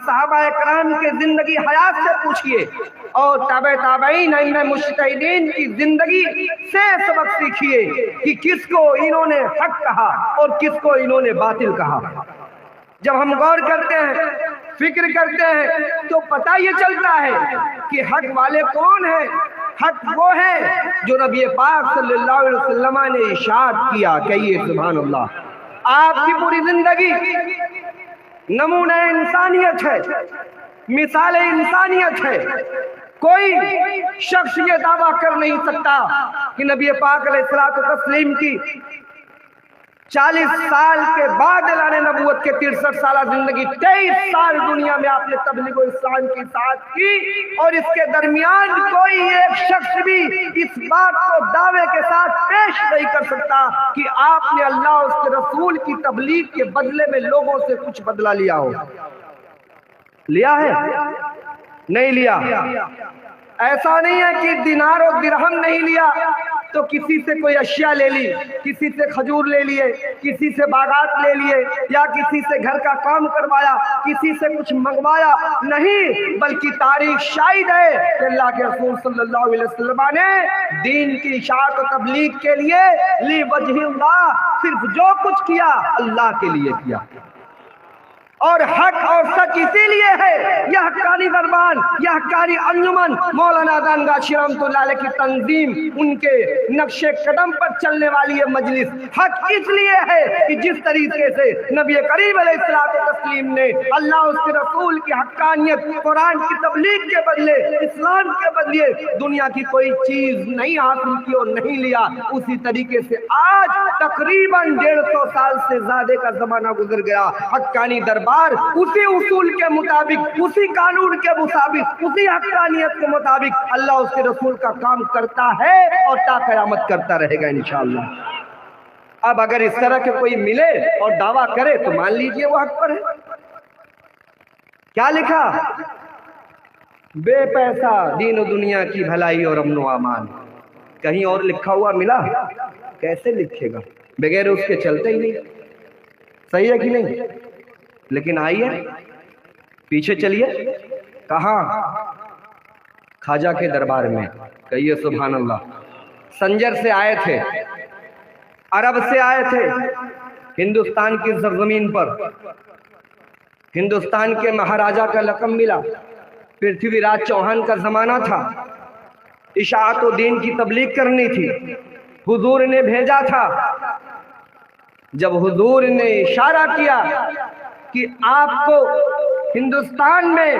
صحابہ کرام کے زندگی حیات سے پوچھئے اور تابع تابعین ائمہ مجتہدین کی زندگی سے سبق سیکھیے کہ کس کو انہوں نے حق کہا اور کس کو انہوں نے باطل کہا۔ جب ہم غور کرتے ہیں، فکر کرتے ہیں تو پتہ یہ چلتا ہے کہ حق والے کون ہیں۔ حق وہ ہے جو نبی پاک صلی اللہ علیہ وسلم نے ارشاد کیا، کہیے سبحان اللہ۔ آپ کی پوری زندگی نمونہ انسانیت ہے، مثال انسانیت ہے۔ کوئی شخص یہ دعویٰ کر نہیں سکتا کہ نبی پاک علیہ الصلوۃ والتسلیم کی 40 سال کے بعد اعلان نبوت کے 63 سالہ زندگی، 23 سال دنیا میں آپ نے تبلیغ اسلام کی ساتھ کی، اور اس کے درمیان کوئی ایک شخص بھی اس بات کو دعوے کے ساتھ پیش نہیں کر سکتا کہ آپ نے اللہ اور اس کے رسول کی تبلیغ کے بدلے میں لوگوں سے کچھ بدلہ لیا ہو۔ لیا ہے؟ نہیں لیا۔ ایسا نہیں ہے کہ دینار و درہم نہیں لیا تو کسی سے کوئی اشیاء لے لی، کسی سے کھجور لے لیے، کسی سے باغات لے لیے، یا کسی سے گھر کا کام کروایا، کسی سے کچھ منگوایا، نہیں، بلکہ تاریخ شاہد ہے کہ اللہ کے رسول صلی اللہ علیہ وسلم نے دین کی اشاعت و تبلیغ کے لیے لِوَجْهِ اللہ صرف جو کچھ کیا اللہ کے لیے کیا، اور حق اور سچ اسی لیے ہے۔ یہ حقانی دربان، یہ حقانی انجمن، مولانا دان غاشی رحمۃ اللہ علیہ کی تنظیم، ان کے نقش قدم پر چلنے والی یہ مجلس حق اس لیے ہے کہ جس طریقے سے نبی کریم علیہ الصلوۃ والتسلیم نے اللہ اور اس کے رسول کی حقانیت، قرآن کی تبلیغ کے بدلے، اسلام کے بدلے دنیا کی کوئی چیز نہیں حاصل کی اور نہیں لیا، اسی طریقے سے آج تقریباً 150 سال سے زیادہ کا زمانہ گزر گیا، حقانی دربار اسی اصول کے مطابق، اسی قانون کے مطابق، اسی حقانیت کے مطابق اللہ اس کے رسول کا کام کرتا ہے اور تا قیامت کرتا رہے گا انشاءاللہ۔ اب اگر اس طرح کے کوئی ملے اور دعویٰ کرے تو مان لیجئے وہ حق پر ہے۔ کیا لکھا؟ بے پیسہ دین و دنیا کی بھلائی اور امن و امان۔ کہیں اور لکھا ہوا ملا؟ کیسے لکھے گا؟ بغیر اس کے چلتے ہی نہیں۔ صحیح ہے کہ نہیں؟ لیکن آئیے پیچھے چلیے، کہاں؟ خواجہ کے دربار میں، کہیے سبحان اللہ۔ سنجر سے آئے تھے، عرب سے آئے تھے، ہندوستان کی سرزمین پر ہندوستان کے مہاراجہ کا لقب ملا، پرتھوی راج چوہان کا زمانہ تھا، اشاعت و دین کی تبلیغ کرنی تھی، حضور نے بھیجا تھا۔ جب حضور نے اشارہ کیا کہ آپ کو ہندوستان میں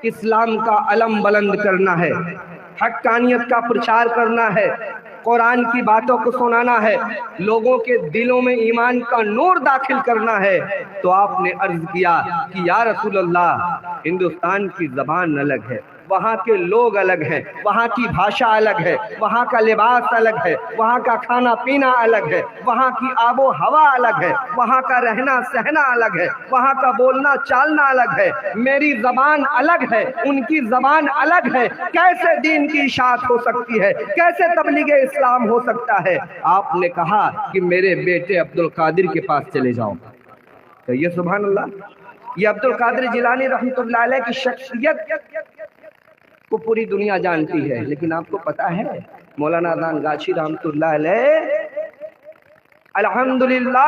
اسلام کا علم بلند کرنا ہے، حقانیت کا پرچار کرنا ہے، قرآن کی باتوں کو سنانا ہے، لوگوں کے دلوں میں ایمان کا نور داخل کرنا ہے، تو آپ نے عرض کیا کہ یا رسول اللہ، ہندوستان کی زبان الگ ہے، وہاں کے لوگ الگ ہیں، وہاں کی بھاشا الگ ہے، وہاں کا لباس الگ ہے، وہاں کا کھانا پینا الگ ہے، وہاں کی آب و ہوا الگ ہے، وہاں کا رہنا سہنا الگ ہے، وہاں کا بولنا چالنا الگ ہے، میری زبان الگ ہے، ان کی زبان الگ ہے، کیسے دین کی اشاعت ہو سکتی ہے، کیسے تبلیغ اسلام ہو سکتا ہے؟ آپ نے کہا کہ میرے بیٹے عبد القادر کے پاس چلے جاؤ، کہیے سبحان اللہ۔ یہ عبد القادر جیلانی رحمۃ اللہ علیہ کی شخصیت کو پوری دنیا جانتی ہے، لیکن آپ کو پتا ہے مولانا دان غاشی رحمۃ اللہ علیہ الحمدللہ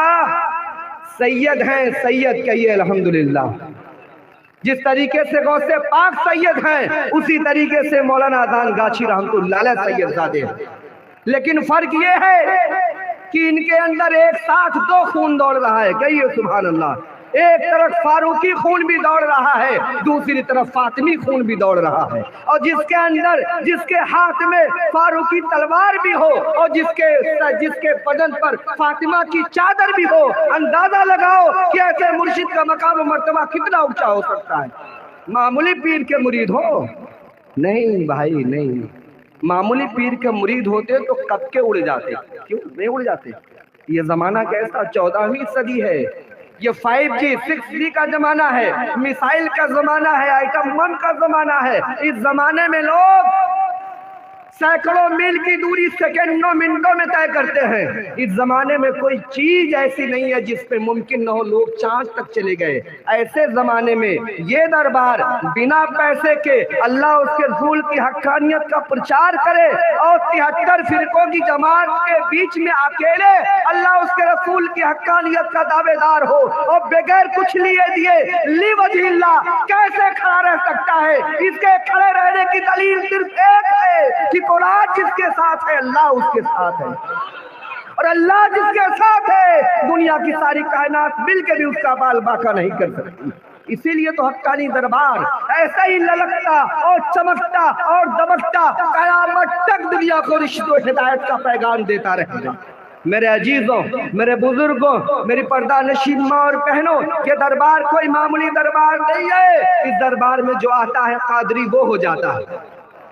سید ہیں، سید کہیے الحمدللہ۔ جس طریقے سے غوث پاک سید ہیں، اسی طریقے سے مولانا دان غاشی رحمۃ اللہ علیہ سید زادے ہیں، لیکن فرق یہ ہے کہ ان کے اندر ایک ساتھ دو خون دوڑ رہا ہے، کہیے سبحان اللہ۔ ایک طرف فاروقی خون بھی دوڑ رہا ہے، دوسری طرف فاطمی خون بھی دوڑ رہا ہے، اور جس کے اندر، جس کے ہاتھ میں فاروقی تلوار بھی ہو اور جس کے بدن پر فاطمہ کی چادر بھی ہو، اندازہ لگاؤ کہ ایسے مرشد کا مقام و مرتبہ کتنا اونچا ہو سکتا ہے۔ معمولی پیر کے مرید ہو؟ نہیں بھائی نہیں، معمولی پیر کے مرید ہوتے تو کب کے اڑ جاتے، کیوں نہیں اڑ جاتے؟ یہ زمانہ کیسا 14ویں صدی ہے، یہ 5G 6G کا زمانہ ہے، میسائل کا زمانہ ہے، آئٹم بم کا زمانہ ہے۔ اس زمانے میں لوگ सैकड़ों मील की दूरी सेकंडों मिनटों में तय करते हैं। इस जमाने में कोई चीज ऐसी नहीं है जिस पे मुमकिन न हो लोग चांद तक चले गए। ऐसे जमाने में ये दरबार बिना पैसे के अल्लाह उसके रसूल की हक्कानियत का प्रचार करे और 73 फिरकों की जमात के बीच में अकेले अल्लाह उसके रसूल की हक्कानियत का दावेदार हो और बगैर कुछ लिए दिए लिवजिल्लाह कैसे खड़ा रह सकता है? इसके खड़े रहने की दलील सिर्फ एक है कि कुरान जिसके साथ है अल्लाह उसके साथ है, और अल्लाह जिसके साथ है दुनिया की सारी कायनात मिल के भी उसका बाल बाका नहीं कर सकती। इसीलिए तो हक्कानी दरबार ऐसा ही ललकता और चमकता और दमकता कयामत तक दुनिया को रिश्ते और हिदायत का पैगाम देता रहेगा। मेरे अजीजों, मेरे बुजुर्गों, मेरी पर्दा नशीब माँ और बहनों, ये दरबार कोई मामूली दरबार नहीं है। इस दरबार में जो आता है कादरी वो हो जाता है।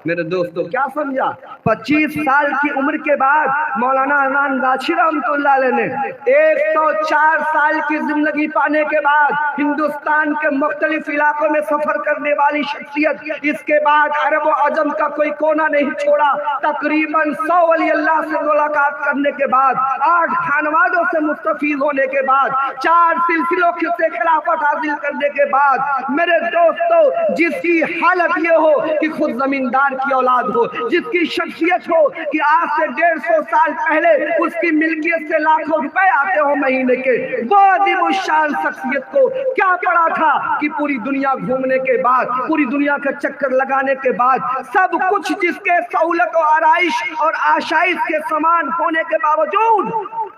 मेरे दोस्तों क्या समझा? 25 साल की उम्र के बाद मौलाना अदनान गाछी रहमतुल्लाह अलैह ने 104 साल की जिंदगी पाने के बाद हिंदुस्तान के मुख्तलिफ इलाकों में सफर करने वाली शख्सियत, इसके बाद अरब और अजम का कोई कोना नहीं छोड़ा। तकरीबन 100 वली अल्लाह से मुलाकात करने के बाद, 8 खानवादों से मुस्तफीज होने के बाद, 4 सिलसिलों से खिलाफत हासिल करने के बाद, मेरे दोस्तों जिसकी हालत ये हो कि खुद जमींदार की औलाद हो, जिसकी शख्सियत हो कि आज से 150 साल पहले उसकी मिल्कियत से लाखों रुपए आते हो महीने के, वो अदीमुशान शख्सियत को क्या पड़ा था कि पूरी दुनिया घूमने के बाद, पूरी दुनिया का चक्कर लगाने के बाद, सब कुछ जिसके सहूलत और आराइश और आशाइश के समान होने के बावजूद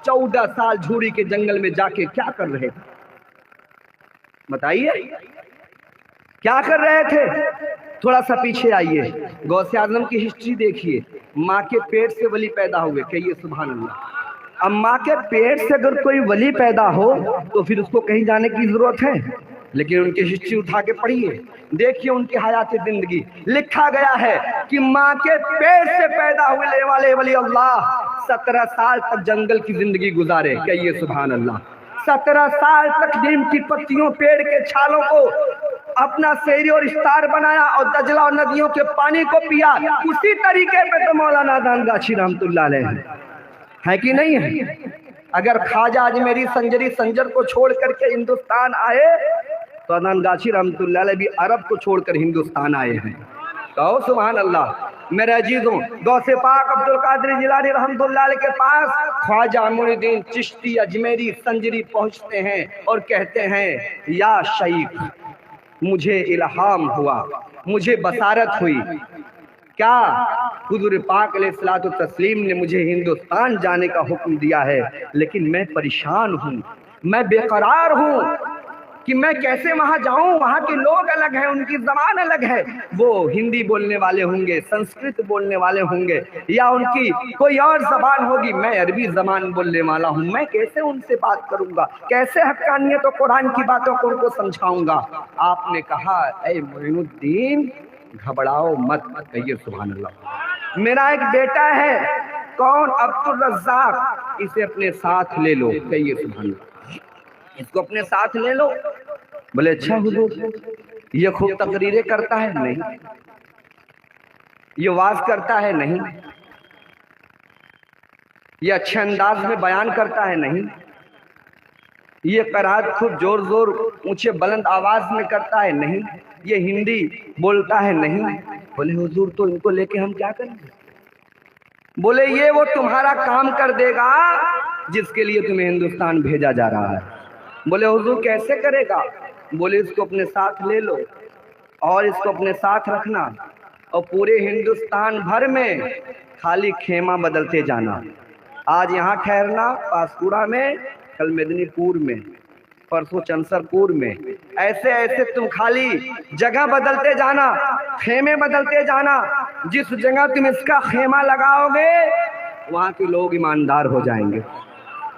14 साल झूरी के जंगल में जाके क्या कर रहे थे? बताइए क्या कर रहे थे? थोड़ा सा पीछे आइए, गौसे आजम की हिस्ट्री देखिए। माँ के पेट से वली पैदा हुए, कहिए सुभान अल्लाह। अब माँ के पेट से अगर कोई वली पैदा हो तो फिर उसको कहीं जाने की जरूरत है? लेकिन उनकी हिस्ट्री उठा के पढ़िए, देखिए उनकी हयात जिंदगी। लिखा गया है कि माँ के पेट से पैदा हुए वाले वली अल्लाह 17 साल तक जंगल की जिंदगी गुजारे, कहिए सुभान अल्लाह। 17 साल तक नीम की पत्तियों, पेड़ के छालों को अपना सेहरी और इफ्तार बनाया और दजला और नदियों के पानी को पिया। उसी तरीके पे तो मौलाना अदनान गाछी रहमतुल्लाह अलैह है कि नहीं है? अगर ख्वाजा अजमेरी संजरी संजर को छोड़ करके हिंदुस्तान आए तो अदनान गाछी रहमतुल्लाह अलैह भी अरब को छोड़कर हिंदुस्तान आए हैं। कहो सुभान अल्लाह। मेरे अजीजों, गौसे पाक अब्दुल कादिर जिलानी रहमतुल्लाह अलैह के पास ख्वाजा मुइनुद्दीन चिश्ती अजमेरी संजरी पहुंचते हैं और कहते हैं या शईख, मुझे इल्हाम हुआ, मुझे बसारत हुई, क्या हुजूर पाक अलैहिस्सलातु तस्लीम ने मुझे हिंदुस्तान जाने का हुक्म दिया है, लेकिन मैं परेशान हूँ, मैं बेकरार हूँ कि मैं कैसे वहां जाऊं। वहां के लोग अलग हैं, उनकी जबान अलग है, वो हिंदी बोलने वाले होंगे, संस्कृत बोलने वाले होंगे, या उनकी कोई और जबान होगी, मैं अरबी जबान बोलने वाला हूं, मैं कैसे उनसे बात करूंगा, कैसे हक्कानियत और कुरान की बातों को उनको समझाऊंगा। आपने कहा ऐ मुइनुद्दीन घबराओ मत, कहिए सुभान अल्लाह। मेरा एक बेटा है, कौन? अब्दुल रज़्ज़ाक, इसे अपने साथ ले लो, कहिए सुभान अल्लाह। इसको अपने साथ ले लो। बोले अच्छा हुजूर, ये खूब तकरीरें करता है? नहीं। ये वाज करता है? नहीं। ये अच्छे अंदाज में बयान करता है? नहीं। ये क़राअत खूब जोर जोर ऊंचे बुलंद आवाज में करता है? नहीं। ये हिंदी बोलता है? नहीं। बोले हुजूर तो इनको लेके हम क्या करेंगे? बोले ये वो तुम्हारा काम कर देगा जिसके लिए तुम्हें हिंदुस्तान भेजा जा रहा है। बोले हुजूर कैसे करेगा? बोले इसको अपने साथ ले लो और इसको अपने साथ रखना और पूरे हिंदुस्तान भर में खाली खेमा बदलते जाना। आज यहाँ ठहरना पासकुड़ा में, कल मेदिनीपुर में, परसों चंसरपुर में, ऐसे ऐसे तुम खाली जगह बदलते जाना, खेमे बदलते जाना। जिस जगह तुम इसका खेमा लगाओगे वहाँ के लोग ईमानदार हो जाएंगे।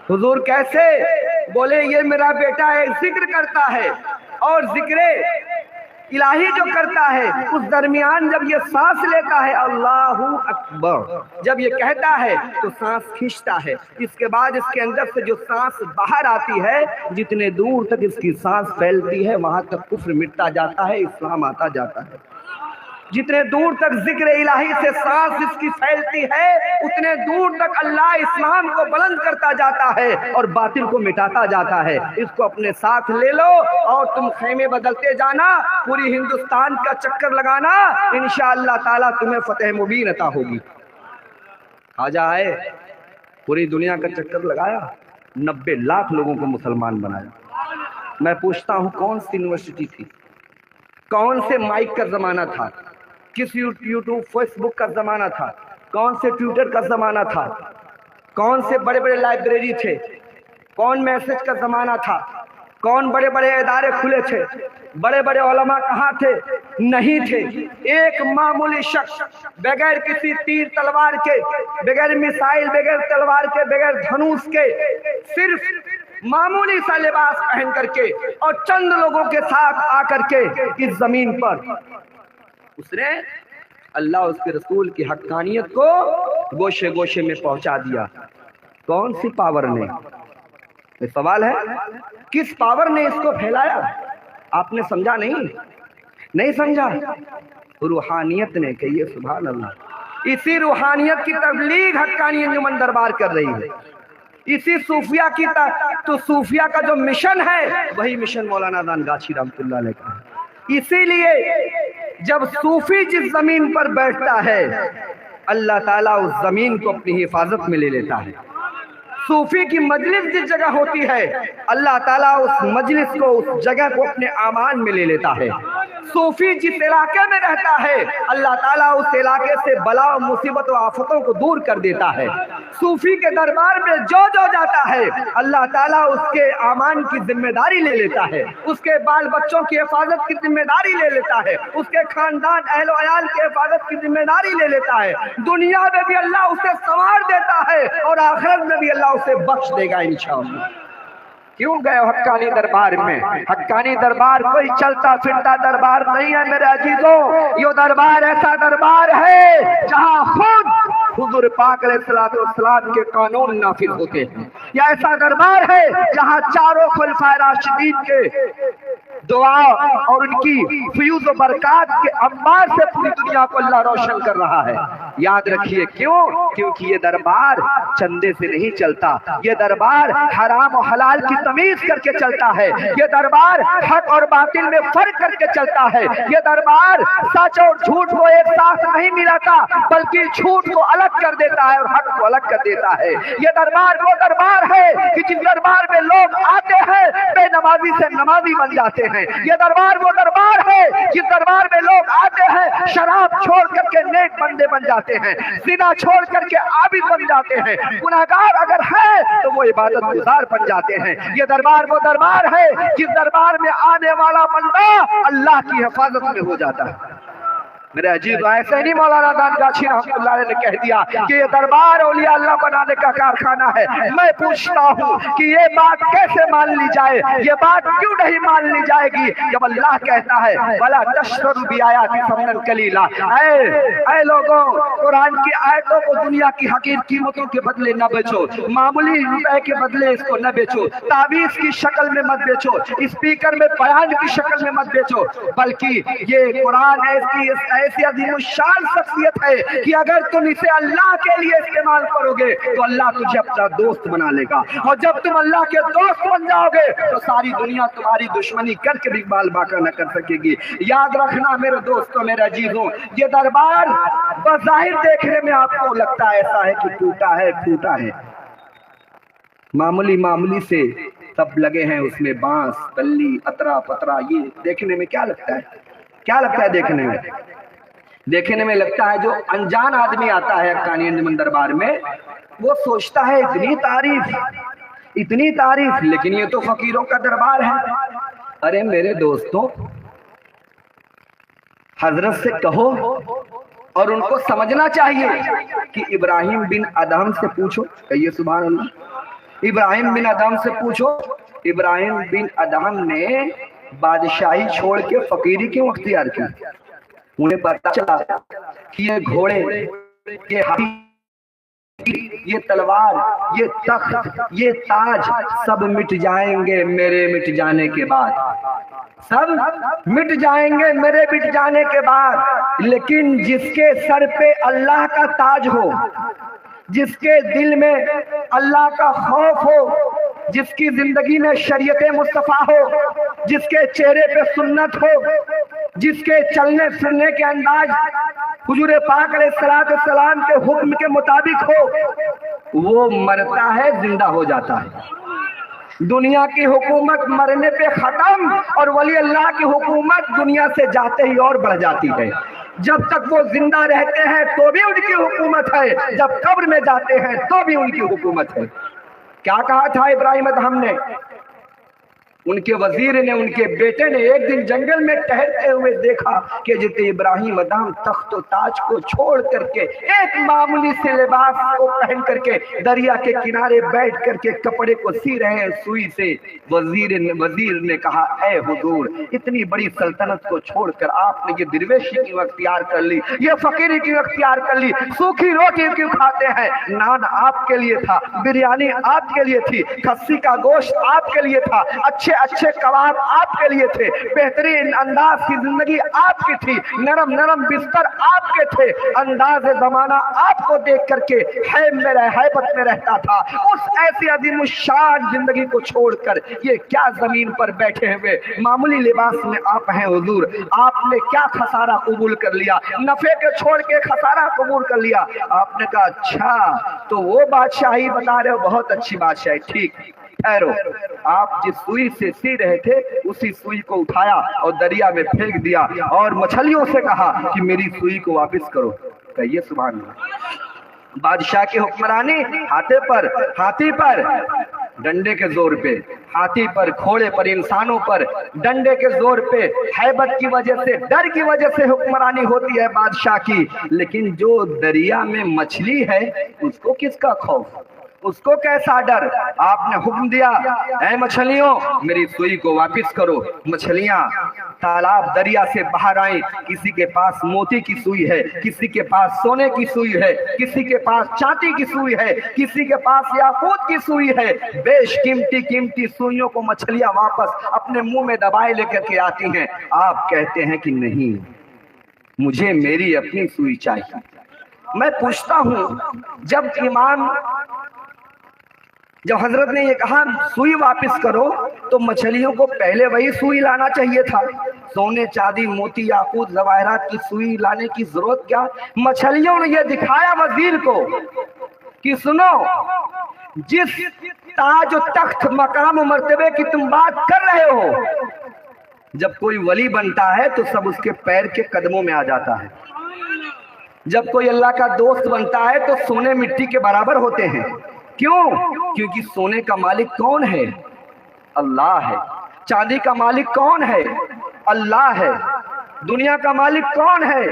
हुजूर कैसे? बोले ये मेरा बेटा है, जिक्र करता है और जिक्र इलाही जो करता है उस दरमियान जब ये सांस लेता है अल्लाहू अकबर, जब ये कहता है तो सांस खींचता है, इसके बाद इसके अंदर से जो सांस बाहर आती है, जितने दूर तक इसकी सांस फैलती है वहां तक कुफ्र मिटता जाता है, इस्लाम आता जाता है। जितने दूर तक जिक्र इलाही से सांस इसकी फैलती है, उतने दूर तक अल्लाह इस्लाम को बुलंद करता जाता है और बातिल को मिटाता जाता है। इसको अपने साथ ले लो और तुम खेमे बदलते जाना, पूरी हिंदुस्तान का चक्कर लगाना, इंशाअल्लाह ताला तुम्हें फतेह मुबीन अता होगी। खाजा है, पूरी दुनिया का चक्कर लगाया, 90 लाख लोगों को मुसलमान बनाया। मैं पूछता हूँ कौन सी यूनिवर्सिटी थी, कौन से माइक का जमाना था, किस यूट्यूब फेसबुक का जमाना था, कौन से ट्विटर का जमाना था, कौन से बड़े बड़े लाइब्रेरी थे, कौन मैसेज का जमाना था, कौन बड़े बड़े इदारे खुले थे, बड़े बड़े उलमा कहाँ थे? नहीं थे। एक मामूली शख्स बगैर किसी तीर तलवार के, बगैर मिसाइल, बगैर तलवार के, बगैर धनुष के, सिर्फ मामूली सा लिबास पहन करके और चंद लोगों के साथ आकर के इस जमीन पर उसने अल्लाह उसके रसूल की हक्कानियत को गोशे गोशे में पहुंचा दिया। कौन सी पावर ने? ये सवाल है, किस पावर ने इसको फैलाया? आपने समझा नहीं समझा? रूहानियत ने कही है, सुभान अल्लाह। इसी रूहानियत की तबलीग हक्कानी अंजुमन दरबार कर रही है। इसी सूफिया की तो सूफिया का जो मिशन है वही मिशन मौलाना दानगाछी रहमतुल्लाह अलैह का है। इसीलिए जब सूफी जिस जमीन पर बैठता है, अल्लाह ताला उस जमीन को अपनी हिफाजत में ले लेता है। सूफी की मजलिस जिस जगह होती है, अल्लाह ताला उस मजलिस को, उस जगह को अपने आमान में ले लेता है। सूफी जिस इलाके में रहता है, अल्लाह ताला उस इलाके से बला और मुसीबत और आफतों को दूर कर देता है। सूफी के दरबार में जो जाता है, अल्लाह ताला उसके आमान की जिम्मेदारी ले लेता है, उसके बाल बच्चों की हिफाजत की जिम्मेदारी ले लेता है, उसके खानदान अहल अयाल की हिफाजत की जिम्मेदारी ले लेता है। दुनिया में भी अल्लाह उसे संवार देता है और आखिरत में भी अल्लाह उसे बख्श देगा इंशाअल्लाह। क्यों गए हक्कानी दरबार में? हक्कानी दरबार कोई चलता फिरता दरबार नहीं है मेरे अजीजों। ये दरबार ऐसा दरबार है जहां खुद हुजूर पाक अलैहिस्सलाम के कानून नाफिज होते हैं। यह ऐसा दरबार है जहां चारों खुलफाए राशिदीन के दुआ और उनकी फ्यूज व बरकात के अंबार से पूरी दुनिया को अल्लाह रोशन कर रहा है। याद रखिए क्यों? क्योंकि ये दरबार चंदे से नहीं चलता, ये दरबार हराम और हलाल की तमीज करके चलता है, ये दरबार हक और बातिल में फर्क करके चलता है, ये दरबार सच और झूठ को एक साथ नहीं मिलाता बल्कि झूठ को अलग कर देता है और हक को अलग कर देता है। ये दरबार वो दरबार है कि जिस दरबार में लोग आते हैं बेनमाजी से नमाजी बन जाते हैं। ये दरबार वो दरबार है जिस दरबार में लोग आते हैं शराब छोड़ करके नेक बंदे बन जाते हैं, ज़िना छोड़ करके आबिद बन जाते हैं, गुनाहगार अगर है तो वो इबादत गुजार बन जाते हैं। ये दरबार वो दरबार है जिस दरबार में आने वाला बंदा अल्लाह की हिफाजत में हो जाता है। मेरे अजीज ऐसे नहीं मौलाना दानगाछी रहमतुल्लाह अलैह ने कह दिया कि ये दरबार औलिया अल्लाह बनाने का कारखाना है। मैं पूछता हूँ कि ये बात कैसे मान ली जाए? ये बात क्यों नहीं मान ली जाएगी जब अल्लाह कहता है वला तशतरू बिआयाति समनन कलीला। ऐ लोगों, कुरान की आयतों को दुनिया की हकीर कीमतों के बदले न बेचो, मामूली रुपए के बदले इसको न बेचो, तावीज की शक्ल में मत बेचो, स्पीकर में बयान की शक्ल में मत बेचो, बल्कि ये कुरान ऐसी अजीमुशान शख्सियत है कि अगर तुम इसे अल्लाह के लिए इस्तेमाल करोगे तो अल्लाह तुझे अपना दोस्त बना लेगा, और जब तुम अल्लाह के दोस्त बन जाओगे तो सारी दुनिया तुम्हारी दुश्मनी करके भी बाल बाका न कर सकेगी। याद रखना मेरे दोस्तों, मेरे अजीजों, ये दरबार बज़ाहिर देखने में आपको लगता है ऐसा है कि टूटा है, मामूली से सब लगे हैं उसमें बांस बल्ली अतरा पतरा। ये देखने में क्या लगता है? देखने में लगता है जो अनजान आदमी आता है हक्कानी अंजुमन दरबार में वो सोचता है इतनी तारीफ, लेकिन ये तो फकीरों का दरबार है। अरे मेरे दोस्तों, हजरत से कहो और उनको समझना चाहिए कि इब्राहिम बिन अदहम से पूछो, कहिए सुभान अल्लाह। इब्राहिम बिन अदहम से पूछो, इब्राहिम बिन अदहम ने बादशाही छोड़ के फकीरी क्यों अख्तियार की? उन्हें पता चला कि ये घोड़े, ये हाथी, ये तलवार, ये तख्त, ये ताज सब मिट जाएंगे मेरे मिट जाने के बाद। सब मिट जाएंगे मेरे मिट जाने के बाद, लेकिन जिसके सर पे अल्लाह का ताज हो, जिसके दिल में अल्लाह का खौफ हो, जिसकी जिंदगी में शरीयत मुस्तफा हो, जिसके चेहरे पे सुन्नत हो, जिसके चलने फिरने के अंदाज हुजूर पाक अलैहिस्सलाम के हुक्म के मुताबिक हो, वो मरता है जिंदा हो जाता है। दुनिया की हुकूमत मरने पे खत्म और वली अल्लाह की हुकूमत दुनिया से जाते ही और बढ़ जाती है। जब तक वो जिंदा रहते हैं तो भी उनकी हुकूमत है, जब कब्र में जाते हैं तो भी उनकी हुकूमत है। क्या कहा था इब्राहिम अदहम ने? उनके वजीर ने, उनके बेटे ने एक दिन जंगल में टहलते हुए देखा कि जब इब्राहिम अदहम तख्त व ताज को छोड़ करके एक मामूली से लिबास को पहन करके दरिया के किनारे बैठ करके कपड़े को सी रहे हैं सुई से। वजीर ने कहा, ए हुजूर, इतनी बड़ी सल्तनत को छोड़कर आपने ये दरवेशी क्यों अख्तियार कर ली, ये फकीरी क्यों अख्तियार कर ली, सूखी रोटी क्यों खाते हैं? नान आपके लिए था, बिरयानी आपके लिए थी, खस्सी का गोश्त आपके लिए था, अच्छे अच्छे कबाब आपके लिए थे, बेहतरीन अंदाज की जिंदगी आपकी थी, नरम नरम बिस्तर आपके थे, अंदाज जमाना आपको देख करके हैबत में रहता था। उस ऐसी अजीमुश्शान जिंदगी को छोड़कर ये क्या जमीन पर बैठे हुए मामूली लिबास में आप हैं हुजूर, आपने क्या खसारा कबूल कर लिया, नफे के छोड़ के खसारा कबूल कर लिया। आपने कहा, अच्छा तो वो बादशाही बता रहे हो, बहुत अच्छी बादशाही, ठीक ठहरो। आप जिस सुई से सी रहे थे उसी सुई को उठाया और दरिया में फेंक दिया और मछलियों से कहा कि मेरी सुई को वापस करो। कहिए सुभान अल्लाह। बादशाह की हुक्मरानी हाथी पर डंडे के जोर पे, हाथी पर, घोड़े पर, इंसानों पर डंडे के जोर पे, हैबत की वजह से, डर की वजह से हुक्मरानी होती है बादशाह की। लेकिन जो दरिया में मछली है उसको किसका खौफ, उसको कैसा डर? आपने हुक्म दिया, ऐ मछलियों मेरी सुई को वापस करो। मछलियां तालाब दरिया से बाहर आई। किसी के पास मोती की सुई है, किसी के पास सोने की सुई है, किसी के पास चांदी की सुई है, किसी के पास याकूत की सुई है। बेशकीमती कीमती सुइयों को मछलियां वापस अपने मुंह में दबाए लेकर के आती हैं। आप कहते हैं कि नहीं, मुझे मेरी अपनी सुई चाहिए। मैं पूछता हूं, जब हजरत ने ये कहा सुई वापस करो तो मछलियों को पहले वही सुई लाना चाहिए था। सोने चांदी मोती याकूत जवाहरात की सुई लाने की जरूरत क्या? मछलियों ने ये दिखाया वजीर को कि सुनो, जिस ताज तख्त मकाम मर्तबे की तुम बात कर रहे हो, जब कोई वली बनता है तो सब उसके पैर के कदमों में आ जाता है। जब कोई अल्लाह का दोस्त बनता है तो सोने मिट्टी के बराबर होते हैं। क्यों? क्योंकि सोने का मालिक कौन है? अल्लाह है। चांदी का मालिक कौन है? अल्लाह है। दुनिया का मालिक कौन है?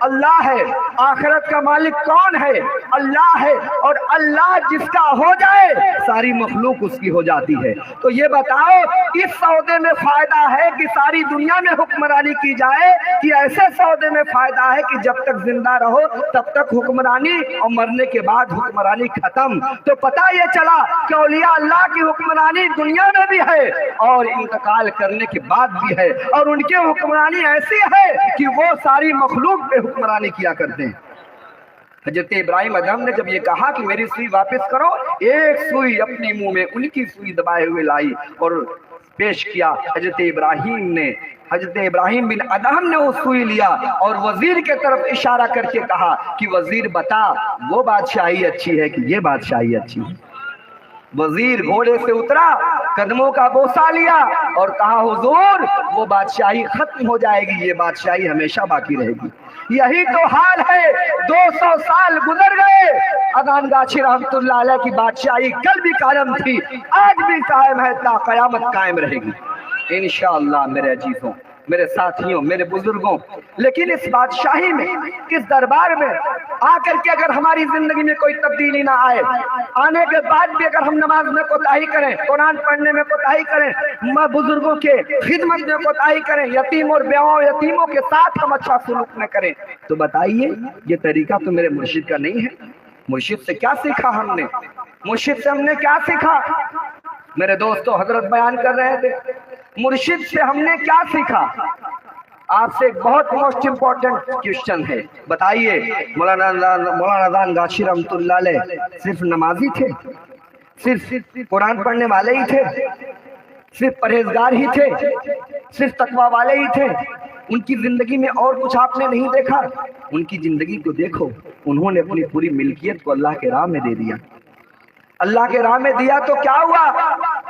अल्लाह है। आखिरत का मालिक कौन है? अल्लाह है। और अल्लाह जिसका हो जाए सारी मखलूक उसकी हो जाती है। तो ये बताओ, इस सौदे में फायदा है कि सारी दुनिया में हुक्मरानी की जाए, कि ऐसे सौदे में फायदा है कि जब तक जिंदा रहो तब तक हुक्मरानी और मरने के बाद हुक्मरानी खत्म। तो पता ये चला कि औलिया अल्लाह की हुक्मरानी दुनिया में भी है और इंतकाल करने के बाद भी है, और उनकी हुक्मरानी ऐसी है कि वो सारी मखलूक पे हुक्मरानी किया करते हैं। हजरत इब्राहिम अदहम ने जब ये कहा कि मेरी सुई वापस करो, एक सुई अपने मुंह में उनकी सुई दबाए हुए लाई और पेश किया। हजरत इब्राहिम बिन अदहम ने वो सुई लिया और वजीर के तरफ इशारा करके कहा कि वजीर बता, वो बादशाही अच्छी है कि ये बादशाही अच्छी है? वजीर घोड़े से उतरा, कदमों का बोसा लिया और कहा, हुजूर वो बादशाही खत्म हो जाएगी, ये बादशाही हमेशा बाकी रहेगी। यही तो हाल है। 200 साल गुजर गए, अगान गाछी रहमतुल्लाह अलैह की बादशाही कल भी कायम थी, आज भी कायम है, ता कयामत कायम रहेगी इंशाअल्लाह। मेरे अजीजों, मेरे साथियों, मेरे बुजुर्गों, लेकिन इस बादशाही में, इस दरबार में आकर के अगर हमारी जिंदगी में कोई तब्दीली ना आए, आने के बाद भी अगर हम नमाज में कोताही करें, कुरान पढ़ने में कोताही करें, माँ बुजुर्गों के खिदमत में कोताही करें, यतीम और बेवाओं यतीमों के साथ हम अच्छा सलूक न करें, तो बताइए ये तरीका तो मेरे मुर्शिद का नहीं है। मुर्शिद से क्या सीखा हमने? मुर्शिद से हमने क्या सीखा? मेरे दोस्तों, हजरत बयान कर रहे थे मुर्शिद से हमने क्या सीखा? आपसे एक बहुत मोस्ट इम्पोर्टेंट क्वेश्चन है, बताइए मौलाना दान गाछी रहमतुल्लाह अलैह सिर्फ नमाजी थे? सिर्फ कुरान पढ़ने वाले ही थे? सिर्फ परहेजगार ही थे? सिर्फ तकवा वाले ही थे? उनकी जिंदगी में और कुछ आपने नहीं देखा? उनकी जिंदगी को देखो, उन्होंने अपनी पूरी मिल्कियत को अल्लाह के राह में दे दिया। अल्लाह के राह में दिया तो क्या हुआ?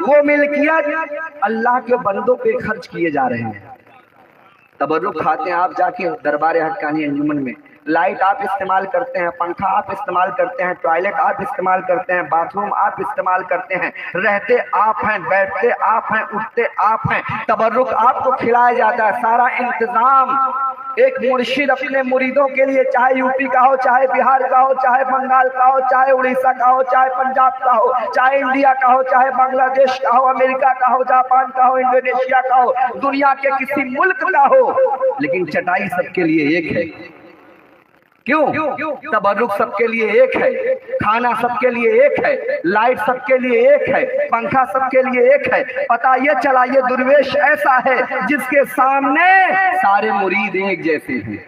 वो मिल्कियत अल्लाह के बंदों पे खर्च किए जा रहे हैं। तबर्रुक खाते हैं आप जाके दरबार हक्कानी अंजुमन में, लाइट आप इस्तेमाल करते हैं, पंखा आप इस्तेमाल करते हैं, टॉयलेट आप इस्तेमाल करते हैं, बाथरूम आप इस्तेमाल करते हैं, रहते आप हैं, बैठते आप हैं, उठते आप हैं, तबर्रुक आपको खिलाया जाता है, सारा इंतजाम। एक मुर्शिद अपने मुरीदों के लिए, चाहे यूपी का हो, चाहे बिहार का हो, चाहे बंगाल का हो, चाहे उड़ीसा का हो, चाहे पंजाब का हो, चाहे इंडिया का हो, चाहे बांग्लादेश का हो, अमेरिका का हो, जापान का हो, इंडोनेशिया का हो, दुनिया के किसी मुल्क का हो, लेकिन चटाई सबके लिए एक है। क्यों? तबर्रुक सबके लिए एक है, खाना सबके लिए एक है, लाइट सबके लिए एक है, पंखा सबके लिए एक है। पता ये चला ये दुर्वेश ऐसा है जिसके सामने सारे मुरीद एक जैसे हैं।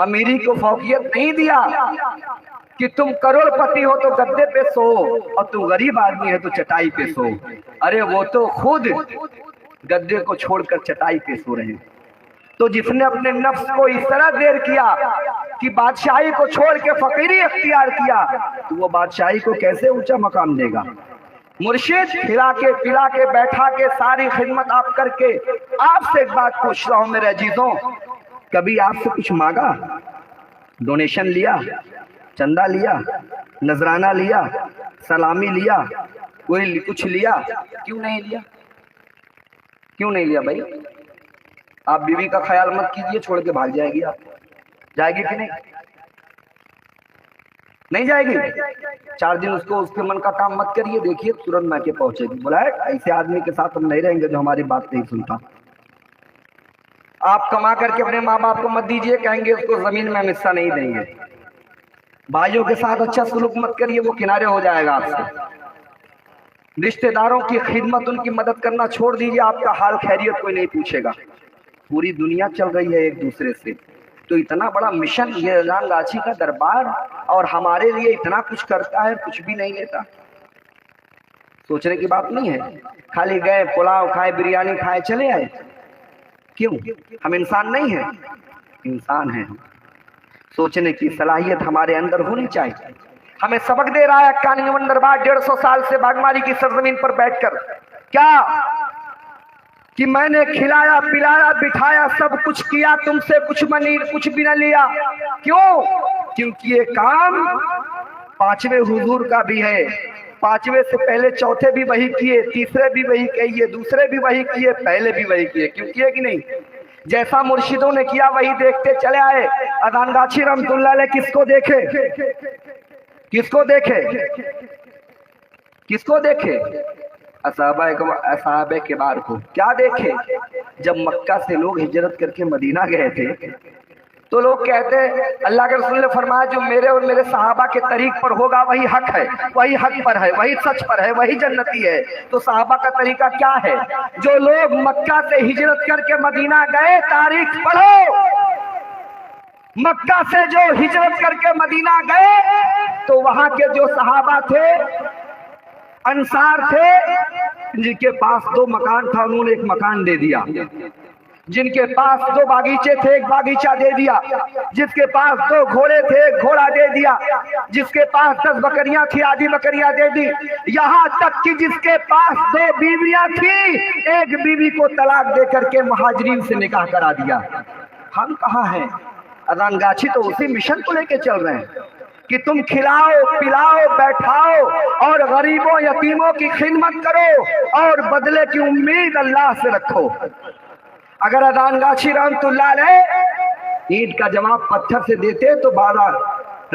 अमीरी को फौकियत नहीं दिया कि तुम करोड़पति हो तो गद्दे पे सो और तुम गरीब आदमी है तो चटाई पे सो। अरे वो तो खुद गद्दे को छोड़कर चटाई पे सो रहे हैं। तो जिसने अपने नफ्स को इस तरह देर किया कि बादशाही को छोड़ के फकीरी इख्तियार किया, तो वो बादशाही को कैसे ऊंचा मकाम देगा? मुर्शिद खिला के पिला के बैठा के सारी खिदमत आप करके, आपसे एक बात पूछ रहा हूं मेरे अजीजों, कभी आपसे कुछ मांगा? डोनेशन लिया, चंदा लिया, नजराना लिया, सलामी लिया, कोई कुछ लिया? क्यों नहीं लिया? क्यों नहीं लिया भाई? आप बीवी का ख्याल मत कीजिए, छोड़ के भाग जाएगी। आप जाएगी कि नहीं? नहीं जाएगी। 4 दिन उसको उसके मन का काम मत करिए, देखिए तुरंत मैके पहुंचेगी। बोला है ऐसे आदमी के साथ हम नहीं रहेंगे जो हमारी बात नहीं सुनता। आप कमा करके अपने माँ बाप को मत दीजिए, कहेंगे उसको जमीन में हम हिस्सा नहीं देंगे। भाइयों के साथ अच्छा सलूक मत करिए, वो किनारे हो जाएगा आपसे। रिश्तेदारों की खिदमत, उनकी मदद करना छोड़ दीजिए, आपका हाल खैरियत कोई नहीं पूछेगा। पूरी दुनिया चल रही है एक दूसरे से, तो इतना बड़ा मिशन ये अजान गाछी का दरबार, और हमारे लिए इतना कुछ करता है, कुछ भी नहीं लेता। सोचने की बात नहीं है। खाली गए, पुलाव खाए, बिरयानी खाए, चले आए। क्यों? हम इंसान नहीं हैं? इंसान हैं हम। सोचने की सलाहियत हमारे अंदर होनी चाहिए। हमें सबक दे रहा है हक्कानी अंजुमन दरबार 150 साल से बागमारी की सरजमीन पर बैठकर। क्या कि मैंने खिलाया पिलाया बिठाया सब कुछ किया, तुमसे कुछ भी न लिया। क्यों? क्योंकि ये काम 5वें हुजूर का भी है। 5वें से पहले चौथे भी वही किए, तीसरे भी वही किए, दूसरे भी वही किए, पहले भी वही किए। क्यों किए कि नहीं? जैसा मुर्शिदों ने किया वही देखते चले आए। अजान गाछी रहमतुल्लाह अलैह किसको देखे? किसको देखे? किसको देखे? असहाबे किबार को। क्या देखे? जब मक्का से लोग हिजरत करके मदीना गए थे तो लोग कहते हैं, अल्लाह के रसूल ने फरमाया जो मेरे और मेरे सहाबा के तरीक पर होगा वही हक है, वही हक पर है, वही सच पर है, वही जन्नती है। तो सहाबा का तरीका क्या है? जो लोग मक्का से हिजरत करके मदीना गए, तारीख पढ़ो, मक्का से जो हिजरत करके मदीना गए तो वहां के जो सहाबा थे, अंसार थे, जिनके पास 2 मकान था उन्होंने 1 मकान दे दिया, जिनके पास 2 बागीचे थे 1 बागीचा दे दिया, जिसके पास 2 घोड़े थे 1 घोड़ा दे दिया, जिसके पास 10 बकरियां थी आधी बकरियां दे दी, यहाँ तक कि जिसके पास 2 बीवियां थी 1 बीवी को तलाक दे करके मुहाजिरीन से निकाह करा दिया। हम कहाँ हैं? अजान गाछी तो उसी मिशन को लेके चल रहे हैं कि तुम खिलाओ पिलाओ बैठाओ और गरीबों यतीमों की खिदमत करो और बदले की उम्मीद अल्लाह से रखो। अगर अजान गाछी रहमतुल्लाह अलैह ईंट का जवाब पत्थर से देते तो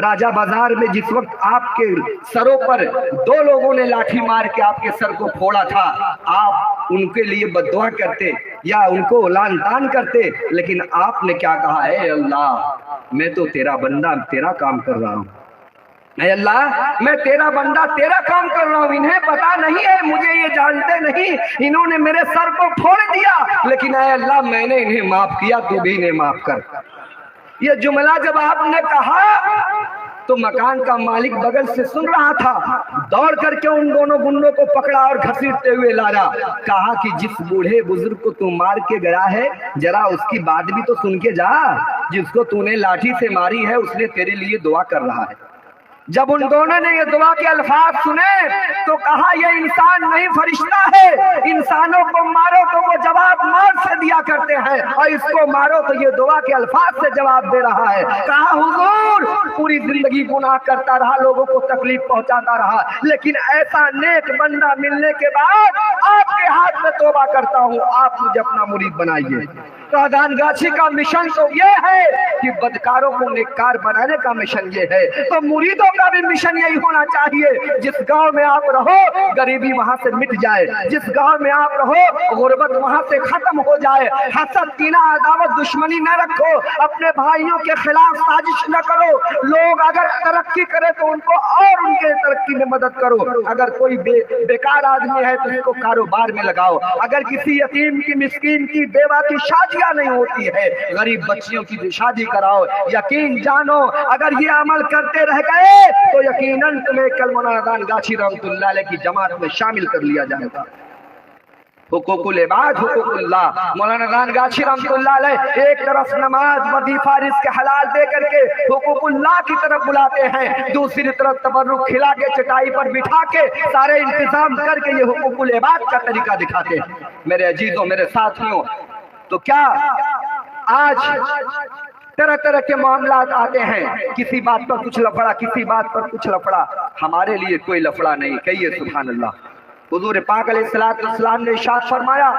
राजा बाजार में जिस वक्त आपके सरों पर 2 लोगों ने लाठी मार के आपके सर को फोड़ा था, आप उनके लिए बद्दुआ करते या उनको लान तान करते, लेकिन आपने क्या कहा है? अल्लाह मैं तो तेरा बंदा, तेरा काम कर रहा हूं। اے اللہ میں تیرا بندہ تیرا کام کر رہا ہوں، انہیں پتا نہیں ہے، مجھے یہ جانتے نہیں، انہوں نے میرے سر کو پھوڑ دیا، لیکن اے اللہ میں نے انہیں معاف کیا، تو بھی انہیں معاف کر۔ یہ جملہ جب آپ نے کہا تو مکان کا مالک بغل سے سن رہا تھا، دوڑ کر کے ان دونوں گنڈوں کو پکڑا اور گھسیٹتے ہوئے لایا، کہا کہ جس بوڑھے بزرگ کو تو مار کے گیا ہے ذرا اس کی بات بھی تو سن کے جا، جس کو تو نے لاٹھی سے ماری ہے اس نے تیرے لیے دعا کر رہا ہے۔ جب ان دونوں نے یہ دعا کے الفاظ سنے تو کہا یہ انسان نہیں فرشتہ ہے، انسانوں کو مارو تو وہ جواب مار سے دیا کرتے ہیں اور اس کو مارو تو یہ دعا کے الفاظ سے جواب دے رہا ہے۔ کہا حضور پوری زندگی گناہ کرتا رہا، لوگوں کو تکلیف پہنچاتا رہا، لیکن ایسا نیک بندہ ملنے کے بعد آپ کے ہاتھ میں توبہ کرتا ہوں، آپ مجھے اپنا مرید بنائیے۔ قادان گاچھی کا مشن تو یہ ہے کہ بدکاروں کو نیکار بنانے کا مشن یہ ہے، تو مریدوں کا بھی مشن یہی ہونا چاہیے، جس گاؤں میں آپ رہو غریبی وہاں سے مٹ جائے، جس گاؤں میں آپ رہو غربت وہاں سے ختم ہو جائے، حسد کینہ عداوت دشمنی نہ رکھو، اپنے بھائیوں کے خلاف سازش نہ کرو، لوگ اگر ترقی کرے تو ان کو اور ان کے ترقی میں مدد کرو، اگر کوئی بیکار آدمی ہے تو اس کو کاروبار میں لگاؤ، اگر کسی یتیم کی مسکین کی بیوہ کی شادی نہیں ہوتی ہے غریب بچیوں کی شادی کراؤ۔ یقین جانو اگر یہ عمل کرتے رہ گئے تو یقیناً تمہیں کل مولانا گاچھی رحمت اللہ علیہ کی جماعت میں شامل کر لیا جائے گا۔ حقوق العباد حقوق اللہ، مولانا گاچھی رحمت اللہ علیہ ایک طرف نماز وظیفہ رزق حلال دے کر کے حقوق اللہ کی طرف بلاتے ہیں، دوسری طرف تبرک کھلا کے چٹائی پر بٹھا کے سارے انتظام کر کے یہ حقوق العباد کا طریقہ دکھاتے ہیں۔ میرے عزیزوں میرے ساتھیوں، تو کیا آج طرح طرح کے معاملات آتے ہیں، کسی بات پر کچھ لفڑا، کسی بات پر کچھ لفڑا، ہمارے لیے کوئی لفڑا نہیں، کہیے سبحان اللہ۔ حضور پاک علیہ السلام نے ارشاد فرمایا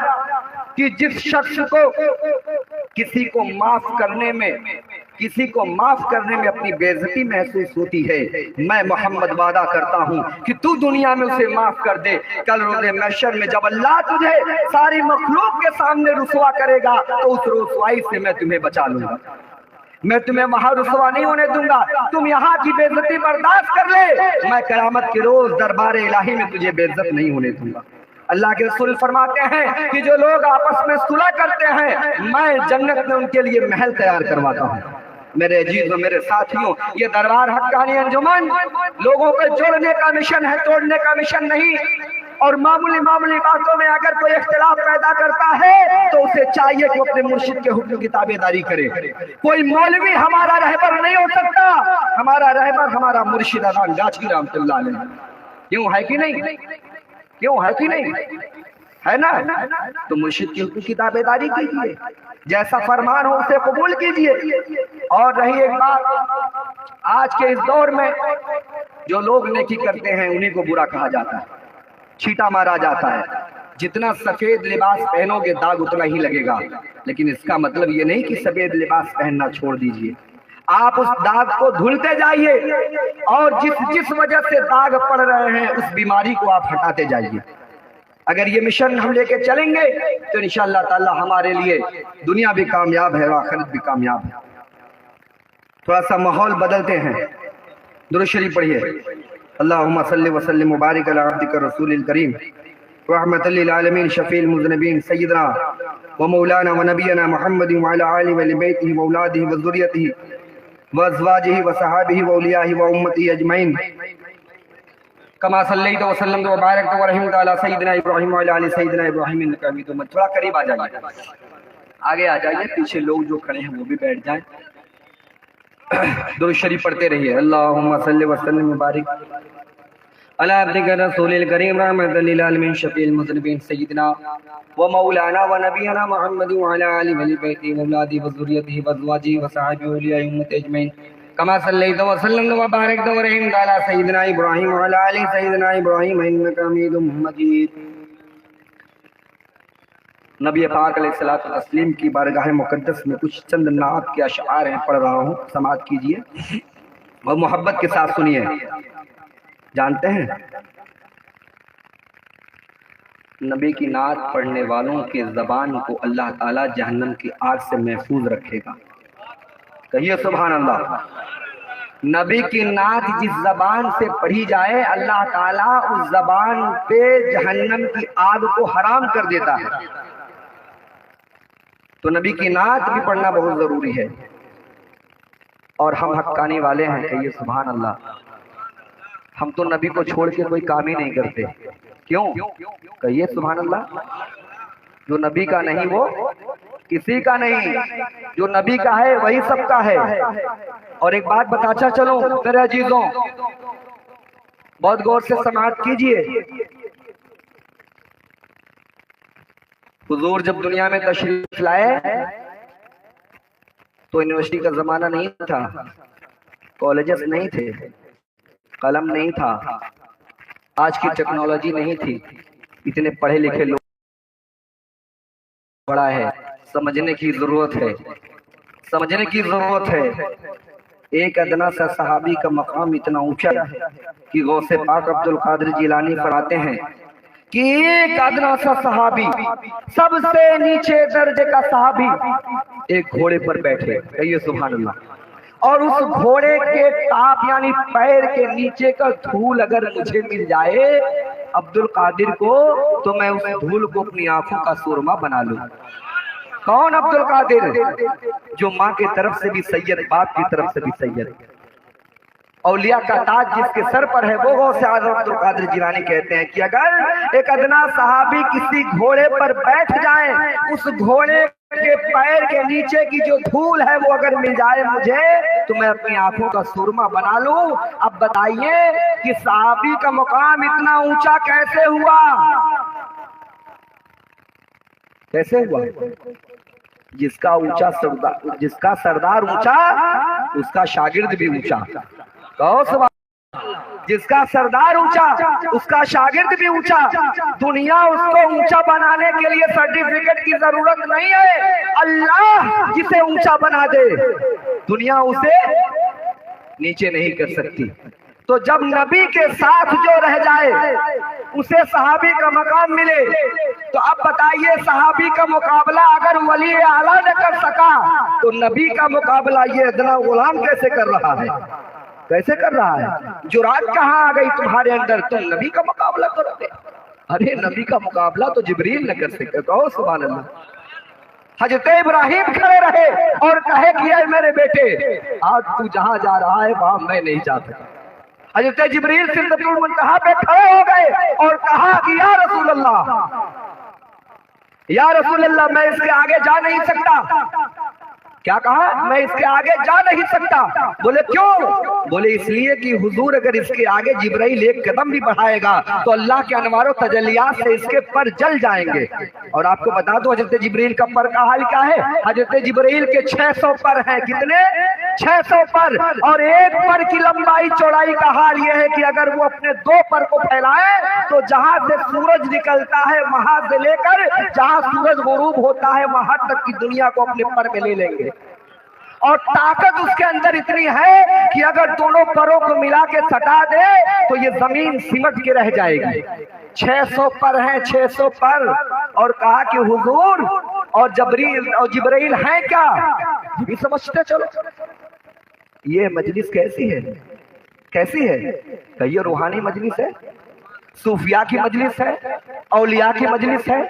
کہ جس شخص کو کسی کو معاف کرنے میں اپنی بے عزتی محسوس ہوتی ہے، میں محمد وعدہ کرتا ہوں کہ تو دنیا میں اسے معاف کر دے، کل روز محشر میں جب اللہ تجھے ساری مخلوق کے سامنے رسوا کرے گا تو اس رسوائی سے میں تمہیں بچا لوں گا، میں تمہیں وہاں رسوا نہیں ہونے دوں گا، تم یہاں کی بے عزتی برداشت کر لے، میں قیامت کے روز دربار الہی میں تجھے بے عزت نہیں ہونے دوں گا۔ اللہ کے رسول فرماتے ہیں کہ جو لوگ آپس میں صلح کرتے ہیں میں جنت میں ان کے لیے محل تیار کرواتا ہوں۔ میرے عزیزوں میرے ساتھیوں، یہ دربار حقانی انجمن لوگوں کو جوڑنے کا مشن ہے، توڑنے کا مشن نہیں، اور معمولی باتوں میں اگر کوئی اختلاف پیدا کرتا ہے تو اسے چاہیے کہ اپنے مرشد کے حکم کی تابعداری کرے۔ کوئی مولوی ہمارا رہبر نہیں ہو سکتا، ہمارا رہبر ہمارا مرشد اذان گاچھی رحمت اللہ علیہ، کیوں ہے کہ نہیں؟ کیوں ہے کہ نہیں؟ ہے نا؟ تو مرشد کی حکم کی تابعداری کیجیے، جیسا فرمان ہو اسے قبول کیجیے۔ اور رہی ایک بات، آج کے اس دور میں جو لوگ نیکی کرتے ہیں انہیں کو برا کہا جاتا ہے، چھیٹا مارا جاتا ہے، جتنا سفید لباس پہنو گے داغ اتنا ہی لگے گا، لیکن اس کا مطلب یہ نہیں کہ سفید لباس پہننا چھوڑ دیجئے، آپ اس داغ کو دھلتے جائیے اور جس وجہ سے داغ پڑ رہے ہیں اس بیماری کو آپ ہٹاتے جائیے۔ اگر یہ مشن ہم لے کے چلیں گے تو انشاءاللہ تعالی ہمارے لیے دنیا بھی کامیاب ہے اور آخرت بھی کامیاب ہے۔ تھوڑا سا ماحول بدلتے ہیں، درود شریف پڑھیے۔ اللہم صلی وسلم مبارک علی عبدک الرسول الکریم رحمت للعالمین شفیع المذنبین سیدنا و مولانا و نبینا محمد وعلی آلہ و بیتہ و اولادہ و ذریتہ و ازواجہ و صحابہ و اولیاءہ و امتہ اجمعین کما صلیت وسلم و بارکت و رحمت علی سیدنا ابراہیم وعلی آل سیدنا ابراہیم انک حمید مجید۔ تھوڑا قریب آ جائیے، آگے آ جائیے، پیچھے لوگ جو کھڑے ہیں وہ بھی بیٹھ جائیں، درود شریف پڑھتے رہیے۔ اللہم صلی وسلم مبارک علی عبدک الرسول الکریم رحمت للعالمین شفیع المذنبین سیدنا و مولانا و نبینا محمد وعلی آلہ و بیتہ و اولادہ و ذریتہ و ازواجہ و صحابہ و اولیاء امتہ اجمعین کما صلیت وسلم و بارکت و رحمت علی سیدنا ابراہیم وعلی آل سیدنا ابراہیم انک حمید مجید۔ نبی پاک علیہ الصلوۃ والتسلیم کی بارگاہ مقدس میں کچھ چند نعت کے اشعار ہیں، پڑھ رہا ہوں، سماعت کیجئے اور محبت کے ساتھ سنیے۔ جانتے ہیں نبی کی نعت پڑھنے والوں کے زبان کو اللہ تعالیٰ جہنم کی آگ سے محفوظ رکھے گا، کہیے سبحان اللہ۔ نبی کی نعت جس زبان سے پڑھی جائے اللہ تعالیٰ اس زبان پہ جہنم کی آگ کو حرام کر دیتا ہے. تو نبی کی نعت بھی پڑھنا بہت ضروری ہے. اور ہم حقانی والے ہیں، کہیے سبحان اللہ. ہم تو نبی کو چھوڑ کے کوئی کام ہی نہیں کرتے. کیوں؟ کہیے سبحان اللہ. جو نبی کا نہیں وہ کسی کا نہیں، جو نبی کا ہے وہی سب کا ہے. اور ایک بات بتاتا چلوں میرے عزیزوں، بہت غور سے سماعت کیجئے. حضور جب دنیا میں تشریف لائے تو یونیورسٹی کا زمانہ نہیں تھا، کالجز نہیں تھے، قلم نہیں تھا، آج کی ٹیکنالوجی نہیں تھی. اتنے پڑھے لکھے لوگ بڑا ہے، سمجھنے کی ضرورت ہے، سمجھنے کی ضرورت ہے. ایک ادنا سا صحابی کا مقام اتنا اونچا ہے کہ غوث پاک عبد القادر جیلانی فرماتے ہیں کہ ایک ادنا سا صحابی، سب سے نیچے درجے کا صحابی ایک گھوڑے پر بیٹھے، کہیے سبحان اللہ. اور اس گھوڑے کے ٹاپ یعنی پیر کے نیچے کا دھول اگر مجھے مل جائے عبد القادر کو تو میں اس دھول کو اپنی آنکھوں کا سرما بنا لوں. کون عبد القادر؟ جو ماں کی طرف سے بھی سید، باپ کی طرف سے بھی سید. اولیاء کا تاج جس کے سر پر ہے وہ غوث اعظم عبد القادر جیلانی کہتے ہیں کہ اگر ایک ادنا صحابی کسی گھوڑے پر بیٹھ جائیں، اس گھوڑے کے پیر کے نیچے کی جو دھول ہے وہ اگر مل جائے مجھے تو میں اپنی آنکھوں کا سرما بنا لوں. اب بتائیے کہ صحابی کا مقام اتنا اونچا کیسے ہوا؟ کیسے ہوا؟ جس کا سردار اونچا اس کا شاگرد بھی اونچا. جس کا سردار اونچا اس کا شاگرد بھی اونچا. دنیا اس کو اونچا بنانے کے لیے سرٹیفکیٹ کی ضرورت نہیں ہے، اللہ جسے اونچا بنا دے دنیا اسے نیچے نہیں کر سکتی. تو جب نبی کے ساتھ جو رہ جائے اسے صحابی کا مقام ملے. تو اب بتائیے صحابی کا مقابلہ اگر ولی اعلیٰ نے کر سکا تو نبی کا مقابلہ یہ ادنا غلام کیسے کر رہا ہے؟ کیسے کر رہا ہے؟ جرات کہاں آ گئی تمہارے اندر؟ تم نبی کا مقابلہ کرو گے؟ ارے نبی کا مقابلہ تو جبریل نہ کر سکے. کہو سبحان اللہ. حضرت ابراہیم کھڑے رہے اور کہے کہ اے میرے بیٹے آج تو جہاں جا رہا ہے وہاں میں نہیں جا سکتا. حضرت جبریل سدرۃ المنتہا پہ کھڑے ہو گئے اور کہا کہ یا رسول اللہ، یا رسول اللہ میں اس کے آگے جا نہیں سکتا. کیا کہا؟ میں اس کے آگے جا نہیں سکتا. بولے کیوں؟ بولے اس لیے کہ حضور اگر اس کے آگے جبرائیل ایک قدم بھی بڑھائے گا تو اللہ کے انوار و تجلیات سے اس کے پر جل جائیں گے. اور آپ کو بتا دو حضرت جبرائیل کا پر کا حال کیا ہے؟ حضرت جبرائیل کے 600 پر ہیں. کتنے؟ 600 پر. اور ایک پر کی لمبائی چوڑائی کا حال یہ ہے کہ اگر وہ اپنے 2 پر کو پھیلائے تو جہاں سے سورج نکلتا ہے وہاں سے لے کر جہاں سورج غروب ہوتا ہے وہاں تک کی دنیا کو اپنے پر میں لے لیں گے. اور طاقت اس کے اندر اتنی ہے کہ اگر دونوں پروں کو ملا کے سٹا دے تو یہ زمین سمٹ کے رہ جائے گی. 600 پر ہیں، 600 پر. اور کہا کہ حضور اور جبرائیل ہیں کیا؟ یہ بھی سمجھتے چلو. یہ مجلس کیسی ہے؟ کیسی ہے؟ کہ یہ روحانی مجلس ہے، صوفیاء کی مجلس ہے، اولیاء کی مجلس ہے،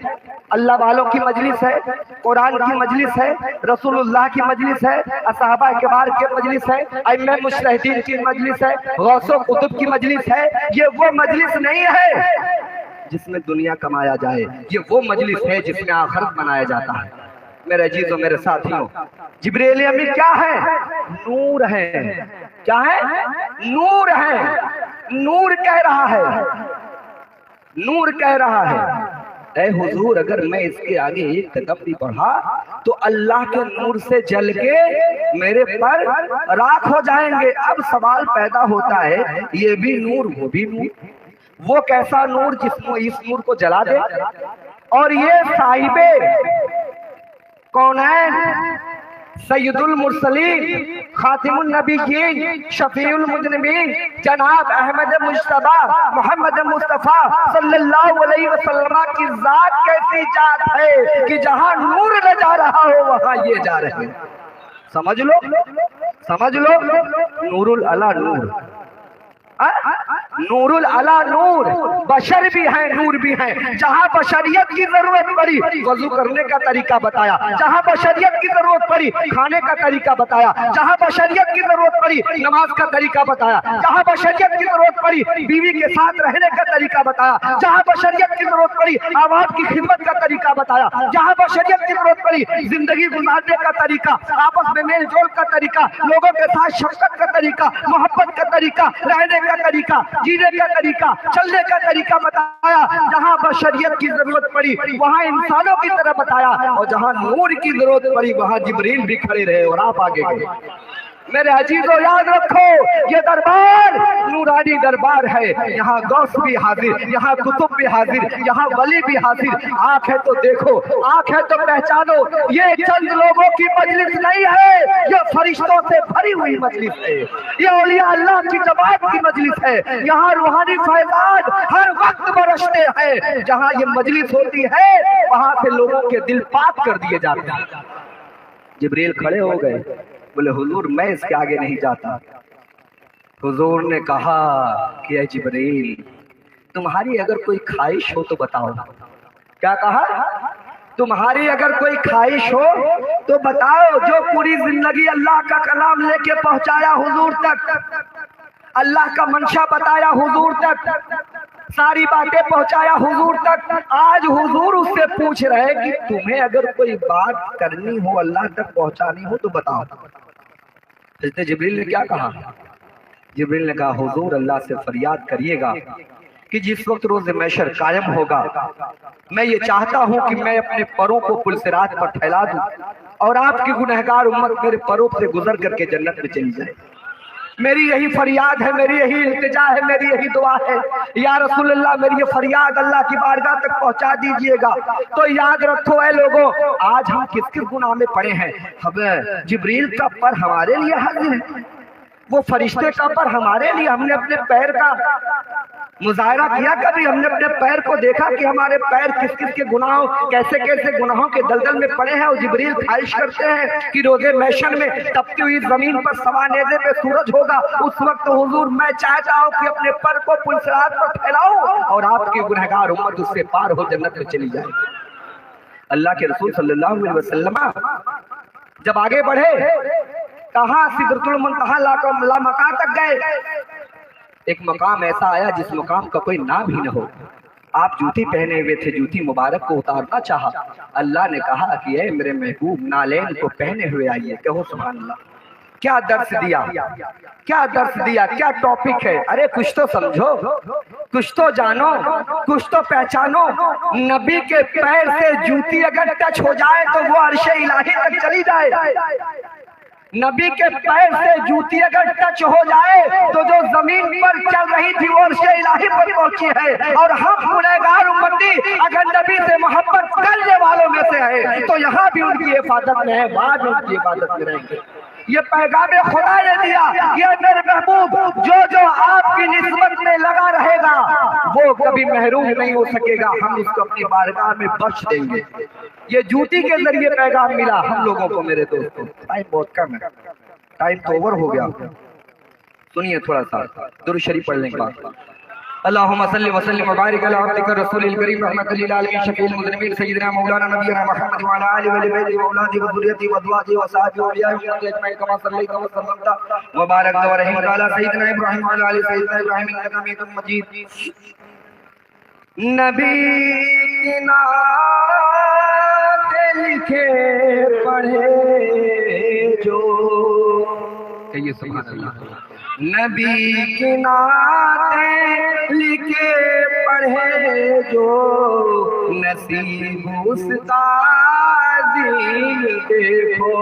اللہ والوں کی مجلس ہے، قرآن کی مجلس ہے، رسول اللہ کی مجلس ہے، صحابہ کبار کی مجلس ہے، ائمہ مجتہدین کی مجلس ہے، غوث و قطب کی مجلس ہے. یہ وہ مجلس نہیں ہے جس میں دنیا کمایا جائے، یہ وہ مجلس ہے جس میں آخرت بنایا جاتا ہے. میرے عزیزوں، میرے ساتھیوں، جبرائیل امین کیا ہے؟ نور ہے. کیا ہے؟ نور ہے. نور کہہ رہا ہے، نور کہہ رہا ہے اے حضور اگر میں اس کے آگے ایک قدم بھی بڑھا تو اللہ کے نور سے جل کے میرے پر راکھ ہو جائیں گے. اب سوال پیدا ہوتا ہے یہ بھی نور وہ بھی نور، وہ کیسا نور جس میں اس نور کو جلا دے؟ اور یہ صاحب کونین، سید المرسلین، خاتم النبیین، شفیع المذنبین، جناب احمد مجتبی محمد مصطفیٰ صلی اللہ علیہ وسلم کی ذات کیسی ذات ہے کہ جہاں نور نہ جا رہا ہو وہاں یہ جا رہے ہیں. समझ लो नूरुल अला नूर, नूरुल अला नूर, बशर भी है नूर भी है। जहां बशरियत की जरूरत पड़ी वजू करने का तरीका बताया, जहां बशरियत की जरूरत पड़ी खाने का तरीका बताया, जहां बशरियत की जरूरत पड़ी नमाज का तरीका बताया, जहां बशरियत की जरूरत पड़ी बीवी के साथ रहने का तरीका बताया, जहां बशरियत की जरूरत पड़ी आवाज की खिदमत का तरीका बताया, जहां बशरियत की जरूरत पड़ी जिंदगी गुजारने का तरीका, आपस में मेल जोल का तरीका, लोगों के साथ शफकत का तरीका, मोहब्बत का तरीका, रहने का तरीका, जीने का तरीका, चलने का तरीका बताया। जहां बशरियत की जरूरत पड़ी वहां इंसानों की तरह बताया, और जहां नूर की जरूरत पड़ी वहां जिब्रील भी खड़े रहे और आप आगे गए। मेरे अजीजों याद रखो, ये दरबार नूरानी दरबार है। यहाँ गौस भी हाजिर, यहाँ कुतुब भी हाजिर, यहाँ वली भी हाजिर। आंख है तो देखो, आंख है तो पहचानो, ये चंद लोगों की मजलिस नहीं है, ये फरिश्तों से भरी हुई मजलिस है, ये औलिया अल्लाह की जमात की मजलिस है। यहाँ रूहानी फैज़ान हर वक्त बरसते हैं। जहाँ ये मजलिस होती है वहां से लोगों के दिल पाक कर दिए जाते हैं। जिब्रील खड़े हो गए, बोले हुजूर मैं इसके आगे नहीं जाता। हुजूर ने कहा कि ऐ जिब्रील तुम्हारी अगर कोई ख्वाहिश हो तो बताओ। क्या कहा? तुम्हारी अगर कोई ख्वाहिश हो तो बताओ। जो पूरी जिंदगी अल्लाह का कलाम लेके पहुंचाया हुजूर तक, अल्लाह का मंशा बताया हुजूर तक, सारी बातें पहुंचाया हुजूर तक, आज हुजूर उससे पूछ रहे हैं कि तुम्हें अगर कोई बात करनी हो, अल्लाह तक पहुंचानी हो तो बताओ। हज़रत जिब्रील ने क्या कहा? जिब्रील ने कहा हुजूर अल्लाह से फरियाद करिएगा कि जिस वक्त रोज़ महशर कायम होगा मैं ये चाहता हूं कि मैं अपने परों को पुलसिरात पर फैला दूं और आपकी गुनहगार उम्मत मेरे परों से गुजर करके जन्नत में चली जाए। मेरी यही फरियाद है, मेरी यही इल्तिजा है, मेरी यही दुआ है। या रसूल अल्लाह मेरी ये फरियाद अल्लाह की बारगाह तक पहुंचा दीजिएगा। तो याद रखो ऐ लोगों, आज हम किस किस गुनाह में पड़े हैं। हमें जिब्रील का पर हमारे लिए हाजिर है, वो फरिश्ते का पर हमारे लिए। हमने अपने पैर का मुजाहरा किया कभी? हमने अपने पैर को देखा कि हमारे पैर किस किस के गुनाहों, कैसे कैसे गुनाहों के दलदल में पड़े हैं। और जिब्रील ख्वाहिश करते हैं कि रोज़े महशर में तपती हुई जमीन पर सवानेज़े पे सूरज होगा, उस वक्त हुजूर मैं चाहता हूं कि अपने पर को पुलसिरात पर फैलाऊं और आपकी गुनहगार उम्मत उससे पार हो जन्नत में चली जाए। अल्लाह के रसूल सल्लल्लाहु अलैहि वसल्लम जब आगे बढ़े, कहां सिदरतुल मुंतहा लामका तक गए। एक मकाम ऐसा आया जिस मकाम का कोई नाम ही न हो। आप जूती पहने हुए थे, जूती मुबारक को उतारना चाहा। अल्लाह ने कहा कि ऐ मेरे महबूब नालेन को पहने हुए आइए। कहो सुभान अल्लाह। क्या दर्स दिया, क्या दर्स दिया, क्या टॉपिक है। अरे कुछ तो समझो, कुछ तो जानो, कुछ तो पहचानो। नबी के पैर से जूती अगर टच हो जाए तो वो अर्शे इलाही तक चली जाए। नबी के पैर से जूती अगर टच हो जाए तो जो जमीन पर चल रही थी वो अर्शे इलाही पर पहुंची है। और हम गुनहगार उम्मती अगर नबी से मोहब्बत करने वालों में से है तो यहाँ भी उनकी हिफाजत में है, वहां भी उनकी हिफाजत में रहेंगे। ये पैगाम खुदा ने दिया, ये मेरे महबूब जो आपकी निस्बत में लगा रहेगा वो कभी महरूम नहीं हो सकेगा। हम इसको अपनी बारगाह में बख्श देंगे। ये जूती के जरिए पैगाम मिला हम लोगों को। मेरे दोस्तों टाइम बहुत कम है, टाइम तो ओवर हो गया। सुनिए थोड़ा सा दुरूद शरीफ पढ़ लेंगे बाद। अल्लाहुम्मा सल्लि व सल्लिम व बारिक अला अब्दिका रसूलिल करीम रहमतुल लिल आलमीन शफीउल मुज़निबीन सय्यिदिना मौलाना नबियना मुहम्मद व अला आलिहि व बैतिहि व औलादिहि व ज़ुर्रिय्यतिहि व अज़वाजिहि व सहबिहि व औलियाए उम्मति अजमईन कमा सल्लैता व सल्लमता व बारकता व रहीमता अला सय्यिदिना इब्राहीम व अला आलि सय्यिदिना इब्राहीम इन्नका हमीदुम मजीद। नबी की नाते लिखे पढ़े जो, कहिए सुभान अल्लाह। नबी की नाते लिखे पढ़े जो, नसीब उसका दीन देखो।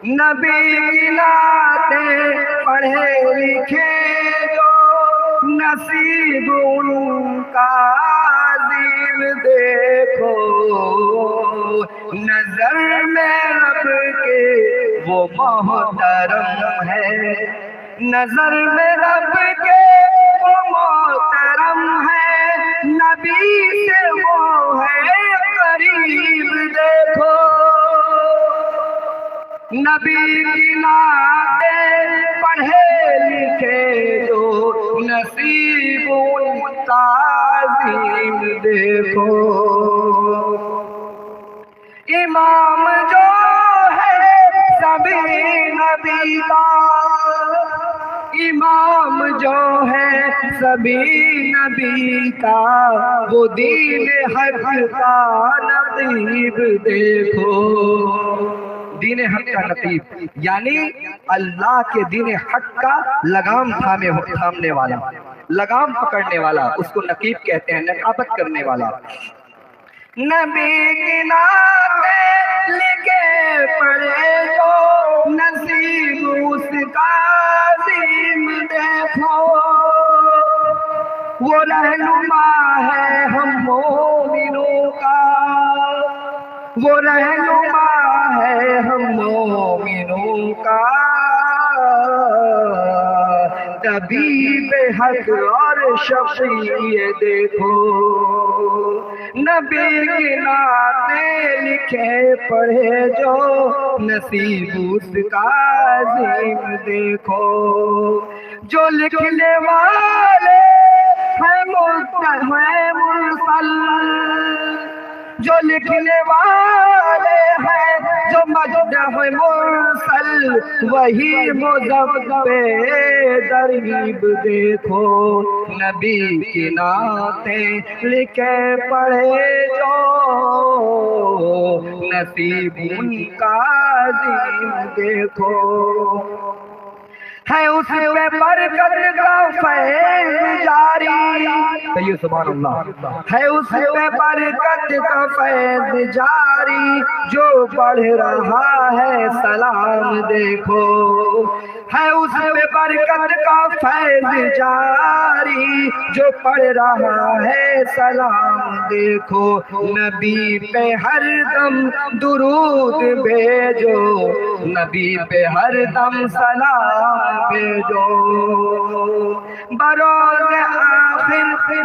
नबी की नाते पढ़े लिखे जो, नसीब उनका दीन देखो। नजर में रब के वो मोहतरम है, नजर में रब के वो मोहतरम है। नबी से वो है करीब देखो। نبی کی نعتیں پڑھے لکھے جو نصیب ان کا عظیم دیکھو امام جو ہے سبھی نبی کا امام جو ہے سبھی نبی کا وہ دین حق کا نقیب دیکھو دین حق کا نقیب یعنی اللہ کے دین حق کا لگام تھامنے والا لگام پکڑنے والا اس کو نقیب کہتے ہیں نقابت کرنے والا نبی کی نعتیں لکھے پڑھے جو نصیب اس کا عظیم دیکھو وہ رہنما ہے ہم مومنوں کا وہ رہنما ہے ہم مومنوں کا طبیب حق اور شفیع دیکھو نبی کی نعتیں لکھے پڑھے جو نصیب اس کا عظیم دیکھو جو لکھنے والے ہیں مرسل جو لکھنے والے ہیں جو مجدہ مرسل وہی مذہب دریب دیکھو نبی کی نعتیں لکھے پڑھے جو نصیب ان کا عظیم دیکھو ہے اس پہ برکت کا فیض جاری کہیے سبحان اللہ ہے اس پہ برکت کا فیض جاری جو پڑھ رہا ہے سلام دیکھو ہے اس پہ برکت کا فیض جاری جو پڑھ رہا ہے سلام دیکھو نبی پہ ہر دم درود بھیجو نبی پہ ہر دم سلام بھیجو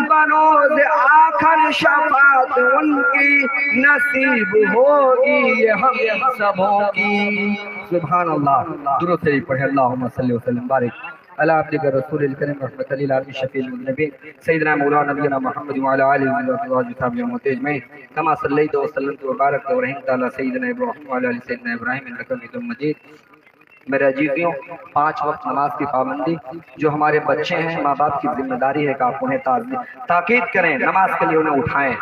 بروز آخر شفاعت ان کی نصیب ہوگی ہم سبوں کی سبحان اللہ درود سے پڑھے اللہم صلی وسلم بارک علی عبدک رسول الکریم رحمت للعالمین شفیع النبی سیدنا مولانا نبینا محمد وعلی آلہ وصحبہ اجمعین کما صلیت وسلمت وبارکت ورحمت علی سیدنا ابراہیم وعلی آل سیدنا ابراہیم انک حمید مجید میرے عزیزیوں 5 وقت نماز کی پابندی جو ہمارے بچے ہیں ماں باپ کی ذمہ داری ہے کہ آپ انہیں تاکید کریں نماز کے لیے انہیں اٹھائیں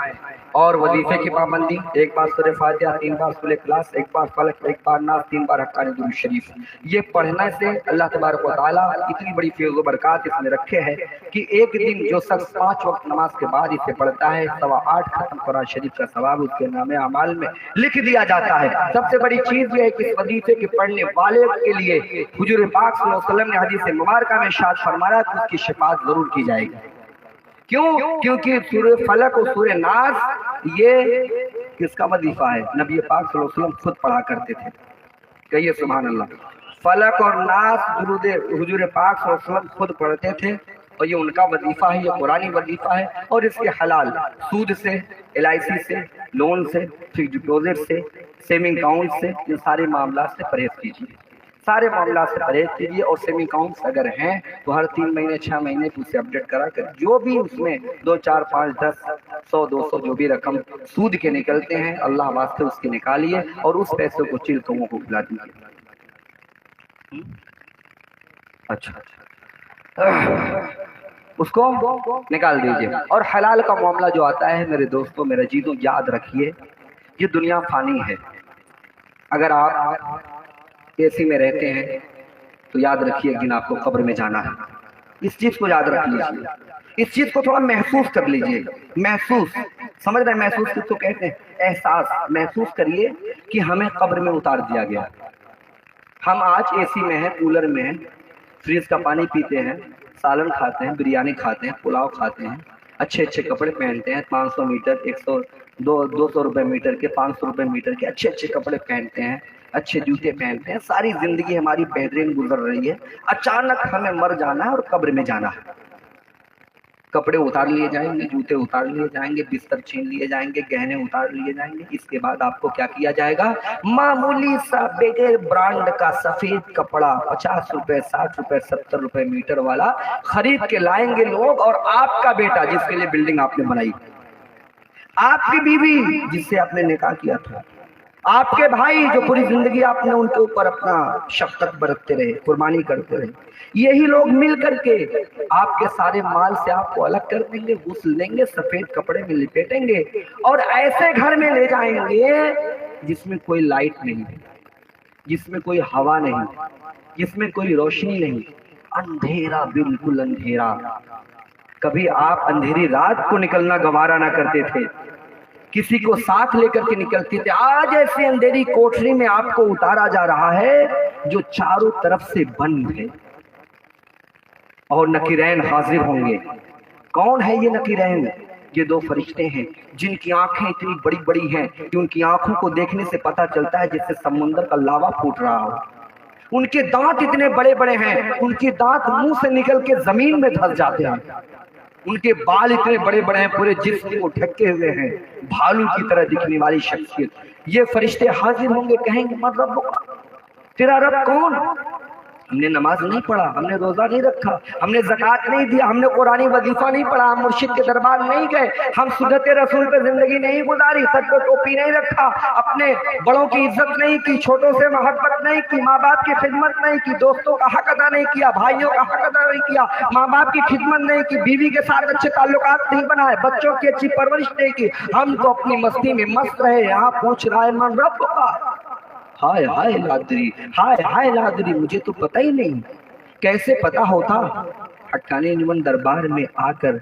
اور وظیفے کی پابندی 1 بار سورہ فاتحہ 3 بار سورہ اخلاص 1 بار فلق 1 بار ناس 3 بار حقانی درود شریف یہ پڑھنے سے اللہ تبارک و تعالیٰ اتنی بڑی فیض و برکات اس میں رکھے ہیں کہ ایک دن جو شخص 5 وقت نماز کے بعد اسے پڑھتا ہے 8.25 ختم قرآن شریف کا ثواب اس کے نام اعمال میں لکھ دیا جاتا ہے سب سے بڑی چیز یہ ہے کہ اس وظیفے کے پڑھنے والے کے لیے حضور پاک صلی اللہ علیہ وسلم نے حدیث مبارکہ میں ارشاد فرمایا کہ اس کی شفاعت ضرور کی جائے گی کیونکہ سورہ فلق اور سورہ ناس یہ کس کا وظیفہ ہے نبی پاک صلی اللہ علیہ وسلم خود پڑھا کرتے تھے کہیے سبحان اللہ فلق اور ناس درود حضور پاک صلی اللہ علیہ وسلم خود پڑھتے تھے اور یہ ان کا وظیفہ ہے یہ قرآنی وظیفہ ہے اور اس کے حلال سود سے LIC سے لون سے فکسڈ ڈپوزٹ سے سیونگ اکاؤنٹ سے ان سارے معاملات سے پرہیز کیجیے سارے معاملات سے پرہیز کیجیے اور سیونگ اکاؤنٹس اگر ہیں تو ہر 3 مہینے 6 مہینے اسے اپڈیٹ کرا کر جو بھی اس میں 2 4 5 10 100 200 جو بھی رقم سود کے نکلتے ہیں اللہ واسطے اس کے نکالیے اور اس پیسے کو چل قوموں کو کھلا دیجیے اچھا اس کو نکال دیجیے اور حلال کا معاملہ جو آتا ہے میرے دوستوں میرے عزیزوں یاد رکھیے یہ دنیا فانی ہے اگر آپ AC میں رہتے ہیں تو یاد رکھیے ایک دن آپ کو قبر میں جانا ہے اس چیز کو یاد رکھ لیجیے اس چیز کو تھوڑا محسوس کر لیجیے محسوس سمجھ رہے ہیں محسوس کس کو کہتے ہیں احساس محسوس کریے کہ ہمیں قبر میں اتار دیا گیا ہم آج AC میں ہیں کولر میں ہیں فریز کا پانی پیتے ہیں سالن کھاتے ہیں بریانی کھاتے ہیں پلاؤ کھاتے ہیں اچھے کپڑے پہنتے ہیں 500 میٹر 200 روپے میٹر کے 500 روپے میٹر کے اچھے کپڑے پہنتے ہیں اچھے جوتے پہنتے ہیں ساری زندگی ہماری بہترین گزر رہی ہے اچانک ہمیں مر جانا ہے اور قبر میں جانا ہے कपड़े उतार लिए जाएंगे, जूते उतार लिए जाएंगे, बिस्तर छीन लिए जाएंगे, गहने उतार लिए जाएंगे। इसके बाद आपको क्या किया जाएगा? मामूली सा बगैर ब्रांड का सफेद कपड़ा 50 रुपए, 60 रुपए, 70 रुपए मीटर वाला खरीद के लाएंगे लोग, और आपका बेटा जिसके लिए बिल्डिंग आपने बनाई, आपकी बीवी जिससे आपने निकाह किया था, आपके भाई जो पूरी जिंदगी आपने उनके ऊपर अपना शफकत बरतते रहे, कुर्बानी करते रहे, यही लोग मिल करके आपके सारे माल से आपको अलग कर देंगे, गुस्ल देंगे, सफेद कपड़े में लिपेटेंगे और ऐसे घर में ले जाएंगे जिसमें कोई लाइट नहीं, जिसमें कोई हवा नहीं, जिसमें कोई रोशनी नहीं, अंधेरा, बिल्कुल अंधेरा। कभी आप अंधेरी रात को निकलना गवारा ना करते थे, किसी को साथ लेकर के निकलते थे। आज ऐसी अंधेरी कोठरी में आपको उतारा जा रहा है जो चारों तरफ से बंद है, और नकीरैन हाजिर होंगे। कौन है ये नकीरैन? ये दो फरिश्ते हैं जिनकी आंखें इतनी बड़ी बड़ी हैं कि उनकी आंखों को देखने से पता चलता है जैसे समुद्र का लावा फूट रहा हो। उनके दांत इतने बड़े बड़े हैं, उनके दांत मुंह से निकल के जमीन में धंस जाते हैं। उनके बाल इतने बड़े बड़े हैं, पूरे जिस्म को ढके हुए हैं, भालू की तरह दिखने वाली शख्सियत। ये फरिश्ते हाजिर होंगे, कहेंगे मत रब, तेरा रब कौन? हमने नमाज नहीं पढ़ा, हमने रोजा नहीं रखा, हमने ज़कात नहीं दिया, हमने कुरानी वजीफा नहीं पढ़ा, हम मुर्शिद के दरबार नहीं गए, हम सुन्नत रसूल पे जिंदगी नहीं गुजारी, सर पे टोपी नहीं रखा, अपने बड़ों की इज्जत नहीं की, छोटों से मोहब्बत नहीं की, माँ बाप की खिदमत नहीं की, दोस्तों का हक अदा नहीं किया, भाइयों का हक अदा नहीं किया, माँ बाप की खिदमत नहीं की, बीवी के साथ अच्छे ताल्लुकात नहीं बनाए, बच्चों की अच्छी परवरिश नहीं की, हम तो अपनी मस्ती में मस्त रहे। यहाँ पूछ रहा है मन रब का, हाय हाय लादरी, हाय हाय लादरी, मुझे तो पता ही नहीं। कैसे पता होता? हक्कानी निमन दरबार में आकर,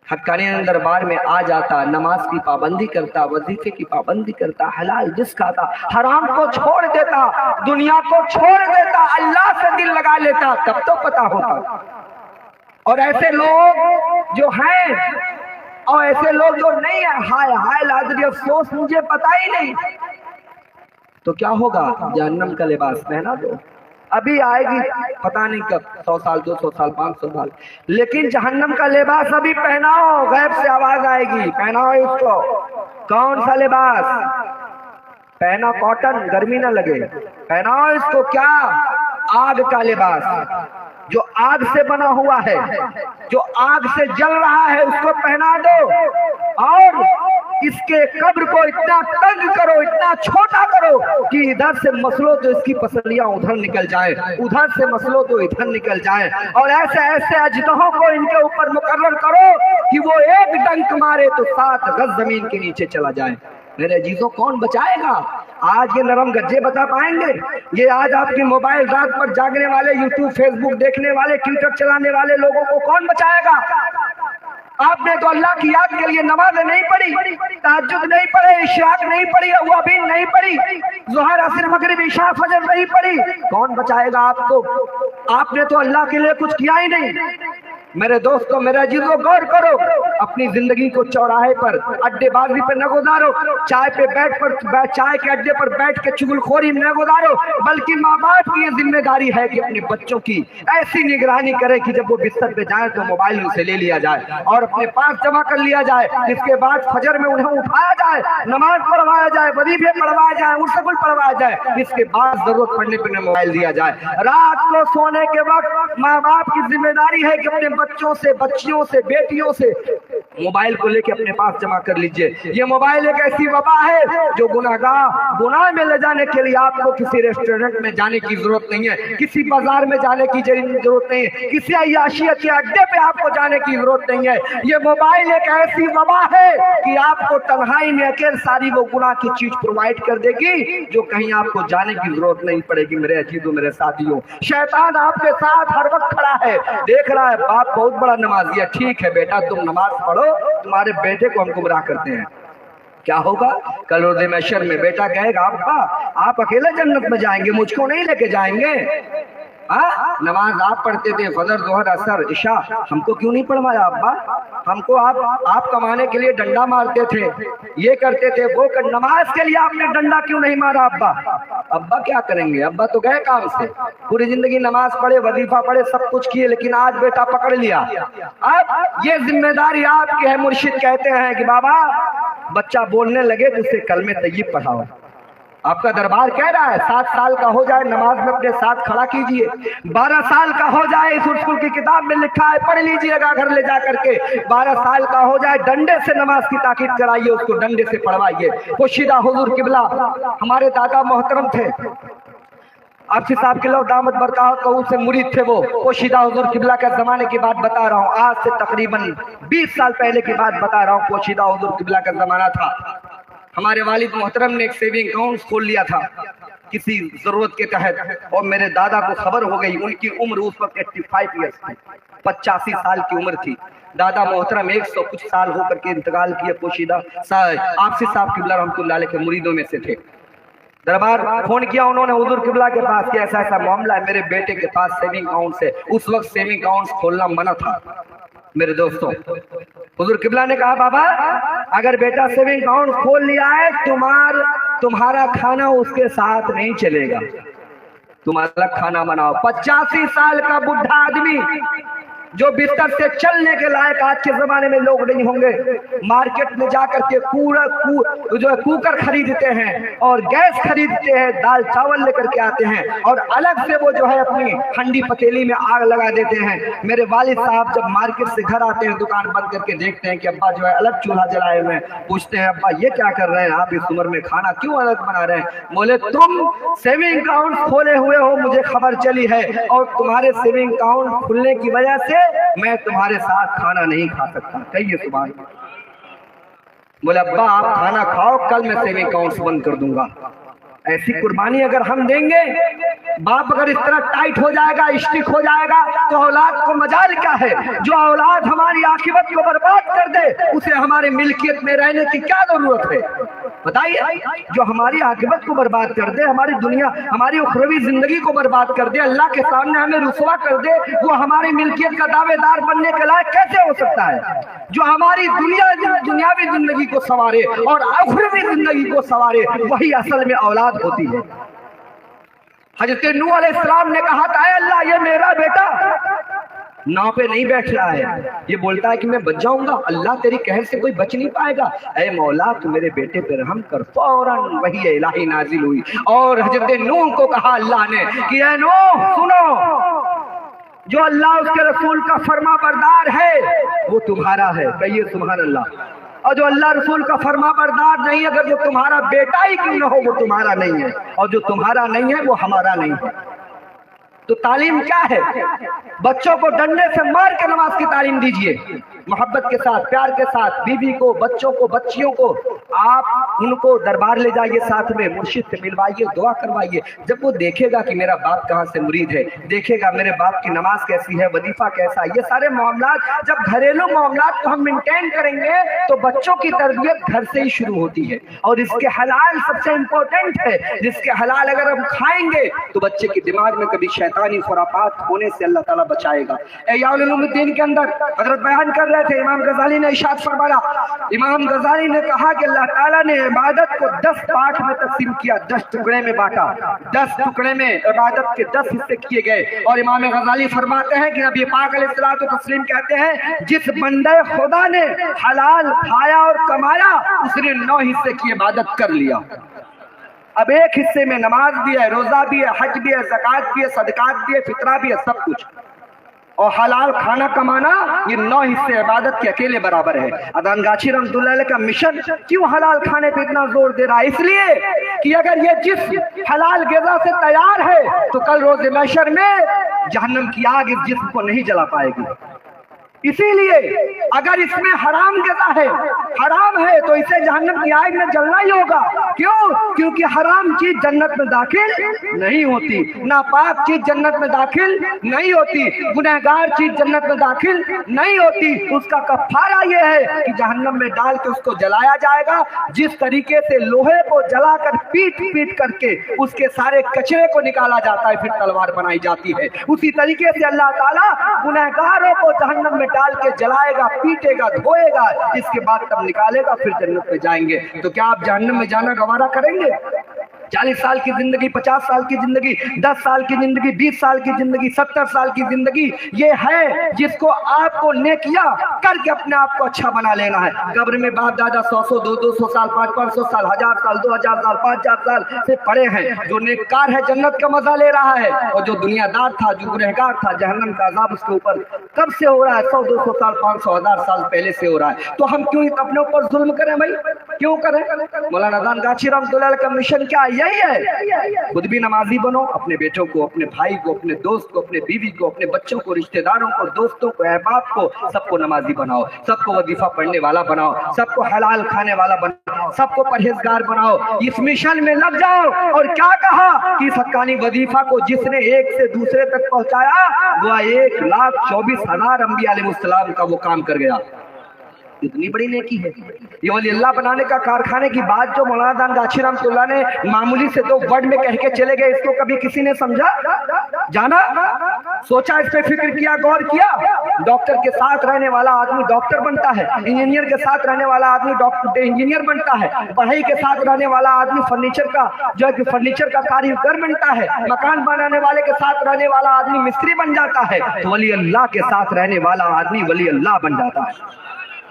हक्कानी दरबार में आ जाता, नमाज की पाबंदी करता, वजीफे की पाबंदी करता, हलाल रिज़्क खाता, हराम को छोड़ देता, दुनिया को छोड़ देता, अल्लाह से दिल लगा लेता, तब तो पता होता। और ऐसे लोग जो हैं और ऐसे लोग जो नहीं है, हाय हाय लादरी, अफसोस मुझे पता ही नहीं। तो क्या होगा? जहन्नम का लिबास पहना दो, अभी आएगी पता नहीं कब, 100 साल, 200 साल, 500 साल, लेकिन जहन्नम का लिबास अभी पहनाओ। गैब से आवाज आएगी, पहनाओ इसको। कौन सा लिबास? पहना कॉटन, गर्मी ना लगे, पहनाओ इसको। क्या? आग का लिबास, जो आग से बना हुआ है, जो आग से जल रहा है, उसको पहना दो। और इसके कब्र को इतना तंग करो, इतना छोटा करो कि इधर से मसलो तो इसकी पसलियां उधर निकल जाए, उधर से मसलो तो इधर निकल जाए, और ऐसे ऐसे अजदहों को इनके ऊपर मुकर्रर करो कि वो एक डंक मारे तो 7 गज जमीन के नीचे चला जाए। मेरे अजीजों, कौन बचाएगा? आज ये नरम गज्जे बता पाएंगे? ये आज आपकी मोबाइल रात पर जागने वाले, यूट्यूब फेसबुक देखने वाले, ट्विटर चलाने वाले लोगों को कौन बचाएगा? आपने तो अल्लाह की याद के लिए नमाज नहीं पढ़ी, तहज्जुद नहीं पढ़े, इशराक नहीं पढ़ी, अव्वाबीन नहीं पढ़ी, ज़ोहर, असर, मगरिब, इशा, फजर नहीं पढ़ी। कौन बचाएगा आपको? आपने तो अल्लाह के लिए कुछ किया ही नहीं। मेरे दोस्तों, मेरे अजीजों, गौर करो, अपनी जिंदगी को चौराहे पर, अड्डेबाजी पर न गुजारो, चाय के अड्डे पर बैठ के चुगलखोरी में न गुजारो, बल्कि माँ बाप की ये जिम्मेदारी है कि अपने बच्चों की ऐसी निगरानी करे कि जब वो बिस्तर पे जाए तो मोबाइल उनसे ले लिया जाए और अपने पास जमा कर लिया जाए। इसके बाद फजर में उन्हें उठाया जाए, नमाज पढ़वाया जाए, वजीफे पढ़वाया जाए, मुस्तकिल पढ़वाया जाए। इसके बाद जरूरत पड़ने पर मोबाइल दिया जाए। रात को सोने के वक्त माँ बाप की जिम्मेदारी है कि अपने बच्चों से, बच्चियों से, बेटियों से मोबाइल को लेके अपने पास जमा कर लीजिए। ये मोबाइल एक ऐसी वबा है जो गुनाह में ले जाने के लिए आपको किसी रेस्टोरेंट में जाने की जरूरत नहीं है, किसी बाजार में जाने की जरूरत नहीं है, किसी अय्याशियत के अड्डे पे आपको जाने की जरूरत नहीं है। ये मोबाइल एक ऐसी वबा है कि आपको तन्हाई में अकेले सारी वो गुनाह की चीज प्रोवाइड कर देगी जो कहीं आपको जाने की जरूरत नहीं पड़ेगी। मेरे अजीजों, मेरे साथियों, शैतान आपके साथ हर वक्त खड़ा है, देख रहा है बाप बहुत बड़ा नमाजी है, ठीक है बेटा तुम नमाज पढ़ो, तुम्हारे बेटे को हम गुमराह करते हैं। क्या होगा? कल रोज़े महशर में बेटा कहेगा अब्बा आप अकेले जन्नत में जाएंगे, मुझको नहीं लेके जाएंगे। نماز آپ پڑھتے تھے فجر ظہر اثر عشاء، ہم کو کیوں نہیں پڑھوایا ابا؟ ہم کو آپ کمانے کے لیے ڈنڈا مارتے تھے، یہ کرتے تھے وہ نماز کے لیے آپ نے ڈنڈا کیوں نہیں مارا ابا؟ ابا کیا کریں گے، ابا تو گئے کام سے، پوری زندگی نماز پڑھے وظیفہ پڑھے سب کچھ کیے، لیکن آج بیٹا پکڑ لیا۔ اب یہ ذمہ داری آپ کی ہے۔ مرشد کہتے ہیں کہ بابا بچہ بولنے لگے تو اسے کلمہ طیب پڑھاؤ۔ آپ کا دربار کہہ رہا ہے 7 سال کا ہو جائے نماز میں اپنے ساتھ کھڑا کیجئے، 12 سال کا ہو جائے، اس اسکول کی کتاب میں لکھا ہے پڑھ لیجئے گا گھر لے جا کر کے، 12 سال کا ہو جائے ڈنڈے سے نماز کی تاکید کرائیے، اس کو ڈنڈے سے پڑھوائیے۔ پوشیدہ حضور قبلہ ہمارے دادا محترم تھے، عرفی صاحب کے لوگ دامت برکات کو سے مرید تھے، وہ پوشیدہ حضور قبلہ کا زمانے کی بات بتا رہا ہوں، آج سے تقریباً 20 سال پہلے کی بات بتا رہا ہوں۔ پوشیدہ حضور قبلہ کا زمانہ تھا، ہمارے والد محترم نے ایک سیونگ اکاؤنٹ کھول لیا تھا کسی ضرورت کے تحت، اور میرے دادا کو خبر ہو گئی، ان کی عمر اس وقت 85 ایئرس تھی، 85 سال کی عمر تھی۔ دادا محترم 100 کچھ سال ہو کر کے انتقال کیے۔ پوشیدہ عرفی صاحب قبلہ رحمۃ اللہ علیہ کے مریدوں میں سے تھے۔ دربار فون کیا انہوں نے حضور قبلہ کے پاس کہ ایسا ایسا معاملہ ہے میرے بیٹے کے پاس سیونگ اکاؤنٹ سے۔ اس وقت سیونگ اکاؤنٹ کھولنا منع تھا میرے دوستوں۔ حضور قبلہ نے کہا بابا اگر بیٹا سیونگ اکاؤنٹ کھول لیا ہے تمہارا کھانا اس کے ساتھ نہیں چلے گا، تم الگ کھانا بناؤ۔ 85 سال کا بڈھا آدمی جو بستر سے چلنے کے لائق آج کے زمانے میں لوگ نہیں ہوں گے، مارکیٹ میں جا کر کے کوکر خریدتے ہیں اور گیس خریدتے ہیں، دال چاول لے کر کے آتے ہیں، اور الگ سے وہ جو ہے اپنی ہنڈی پتیلی میں آگ لگا دیتے ہیں۔ میرے والد صاحب جب مارکیٹ سے گھر آتے ہیں دکان بند کر کے دیکھتے ہیں کہ ابا جو ہے الگ چولہا جلائے ہوئے ہیں، پوچھتے ہیں ابا یہ کیا کر رہے ہیں آپ اس عمر میں، کھانا کیوں الگ بنا رہے ہیں؟ بولے تم سیونگ اکاؤنٹ کھولے ہوئے ہو، مجھے خبر چلی ہے، اور تمہارے سیونگ اکاؤنٹ کھلنے کی وجہ سے میں تمہارے ساتھ کھانا نہیں کھا سکتا۔ کہیے سبحان اللہ۔ بولے ابا آپ کھانا کھاؤ، کل میں سیونگ اکاؤنٹ بند کر دوں گا۔ ایسی قربانی اگر ہم دیں گے، باپ اگر اس طرح ٹائٹ ہو جائے گا، اسٹک ہو جائے گا، تو اولاد کو مجال کیا ہے؟ جو اولاد ہماری عاقبت کو برباد کر دے اسے ہمارے ملکیت میں رہنے کی کیا ضرورت ہے؟ بتائیے، جو ہماری عاقبت کو برباد کر دے، ہماری دنیا ہماری اخروی زندگی کو برباد کر دے، اللہ کے سامنے ہمیں رسوا کر دے، وہ ہماری ملکیت کا دعوے دار بننے کے لائق کیسے ہو سکتا ہے؟ جو ہماری دنیاوی زندگی کو سنوارے اور اخروی زندگی کو سنوارے وہی اصل میں اولاد ہوتی ہے۔ حضرت نوح علیہ السلام نے کہا تھا اے اللہ یہ میرا بیٹا ناؤ پہ نہیں بیٹھ رہا ہے، یہ بولتا ہے کہ میں بچ جاؤں گا، اللہ تیری قہر سے کوئی بچ نہیں پائے گا، اے مولا تو میرے بیٹے پہ رحم کر۔ فوراً وحی الہی نازل ہوئی اور حضرت نوح کو کہا اللہ نے کہ اے نوح سنو، جو اللہ اس کے رسول کا فرما بردار ہے وہ تمہارا ہے۔ کہیے سبحان اللہ۔ اور جو اللہ رسول کا فرما بردار نہیں، اگر جو تمہارا بیٹا ہی کیوں نہ ہو وہ تمہارا نہیں ہے، اور جو تمہارا نہیں ہے وہ ہمارا نہیں ہے۔ تو تعلیم کیا ہے؟ بچوں کو ڈنڈے سے مار کے نماز کی تعلیم دیجئے، محبت کے ساتھ، پیار کے ساتھ، بیوی کو، بچوں کو، بچیوں کو آپ ان کو دربار لے جائیے، ساتھ میں مرشد سے ملوائیے، دعا کروائیے۔ جب وہ دیکھے گا کہ میرا باپ کہاں سے مرید ہے، دیکھے گا میرے باپ کی نماز کیسی ہے، وظیفہ کیسا ہے، یہ سارے معاملات جب گھریلو معاملات کو ہم مینٹین کریں گے تو بچوں کی تربیت گھر سے ہی شروع ہوتی ہے۔ اور اس کے حلال سب سے امپورٹنٹ ہے، جس کے حلال اگر ہم کھائیں گے تو بچے کے دماغ میں کبھی شیطانی خرافات ہونے سے اللہ تعالیٰ بچائے گا۔ احیاء علوم الدین کے اندر حضرت بیان کر رہے تھے، امام غزالی نے ارشاد فرمایا، امام غزالی نے کہا کہ اللہ تعالیٰ نے عبادت کو 10 پارٹ میں تقسیم کیا، 10 ٹکڑے میں بانٹا، 10 ٹکڑے میں عبادت کے 10 حصے کیے گئے۔ اور امام غزالی فرماتے ہیں کہ نبی پاک علیہ الصلوۃ والتسلیم کہتے ہیں جس بندے خدا نے حلال کھایا اور کمایا اس نے 9 حصے کی عبادت کر لیا۔ اب ایک حصے میں نماز بھی ہے، روزہ بھی ہے، حج بھی ہے، زکوٰۃ بھی ہے، صدقات بھی ہے، فطرہ بھی ہے، سب کچھ۔ اور حلال کھانا کمانا یہ 9 حصے عبادت کے اکیلے برابر ہے۔ ادان گاچھی رحمۃ اللہ علیہ کا مشن کیوں حلال کھانے پہ اتنا زور دے رہا ہے؟ اس لیے کہ اگر یہ جسم حلال غذا سے تیار ہے تو کل روز محشر میں جہنم کی آگ اس جسم کو نہیں جلا پائے گی۔ इसीलिए अगर इसमें हराम ग़िज़ा है, हराम है, तो इसे जहन्नम की आग में जलना ही होगा। क्यों? क्योंकि हराम चीज जन्नत में दाखिल नहीं होती, नापाक चीज जन्नत में दाखिल नहीं होती, गुनहगार चीज जन्नत में दाखिल नहीं होती। उसका कफ़ारा ये है कि जहन्नम में डाल के उसको जलाया जाएगा। जिस तरीके से लोहे को जलाकर पीट पीट करके उसके सारे कचरे को निकाला जाता है, फिर तलवार बनाई जाती है, उसी तरीके से अल्लाह ताला गुनहगारों को जहन्नम में डाल के जलाएगा, पीटेगा, धोएगा, इसके बाद तब निकालेगा, फिर जन्नत में जाएंगे। तो क्या आप जहन्नम में जाना गवारा करेंगे? 40 साल की जिंदगी, 50 साल की जिंदगी, 10 साल की जिंदगी, 20 साल की जिंदगी, 70 साल की जिंदगी, ये है जिसको आपको नेकिया करके अपने आप को अच्छा बना लेना है। कब्र में बाप दादा 100 200 साल, 500 साल, 1000 साल, 2000 साल, 5000 साल से पड़े हैं। जो नेककार है जन्नत का मजा ले रहा है, और जो दुनियादार था, जो गुनहगार था, जहन्नम का अज़ाब उसके ऊपर कब से हो रहा है? 100 200 साल, 500 1000 साल पहले से हो रहा है। तो हम क्यों अपने ऊपर जुल्म करें भाई? क्यों करें? मौलाना रज़ा गाची रहमतुल्लाह अलैह का मिशन क्या यही है, खुद भी नमाजी बनो, अपने बेटों को, अपने भाई को, अपने दोस्त को, अपने बीवी को, अपने बच्चों को, रिश्तेदारों को, दोस्तों को, अहबाब को, सबको नमाजी बनाओ, सबको वजीफा पढ़ने वाला बनाओ, सबको हलाल खाने वाला बनाओ, सबको परहेजगार बनाओ। इस मिशन में लग जाओ। और क्या कहा कि हक्कानी वजीफा को जिसने एक से दूसरे तक पहुंचाया, वो 1,24,000 अंबिया अलैहिस्सलाम का वो काम कर गया। इतनी बड़ी नेकी है। ये वली अल्लाह बनाने का कारखाने की बात जो मौलाना गाची रहमतुल्लाह ने मामूली से 2 वर्ड में कह के चले गए, इसको कभी किसी ने समझा, जाना, सोचा, इस पे फिक्र किया, गौर किया? डॉक्टर के साथ रहने वाला आदमी डॉक्टर बनता है, इंजीनियर के साथ रहने वाला आदमी डॉक्टर इंजीनियर बनता है, बढ़ई के साथ रहने वाला आदमी फर्नीचर का जो है फर्नीचर का कारीगर बनता है, मकान बनाने वाले के साथ रहने वाला आदमी मिस्त्री बन जाता है, तो वली अल्लाह के साथ रहने वाला आदमी वली अल्लाह बन जाता है।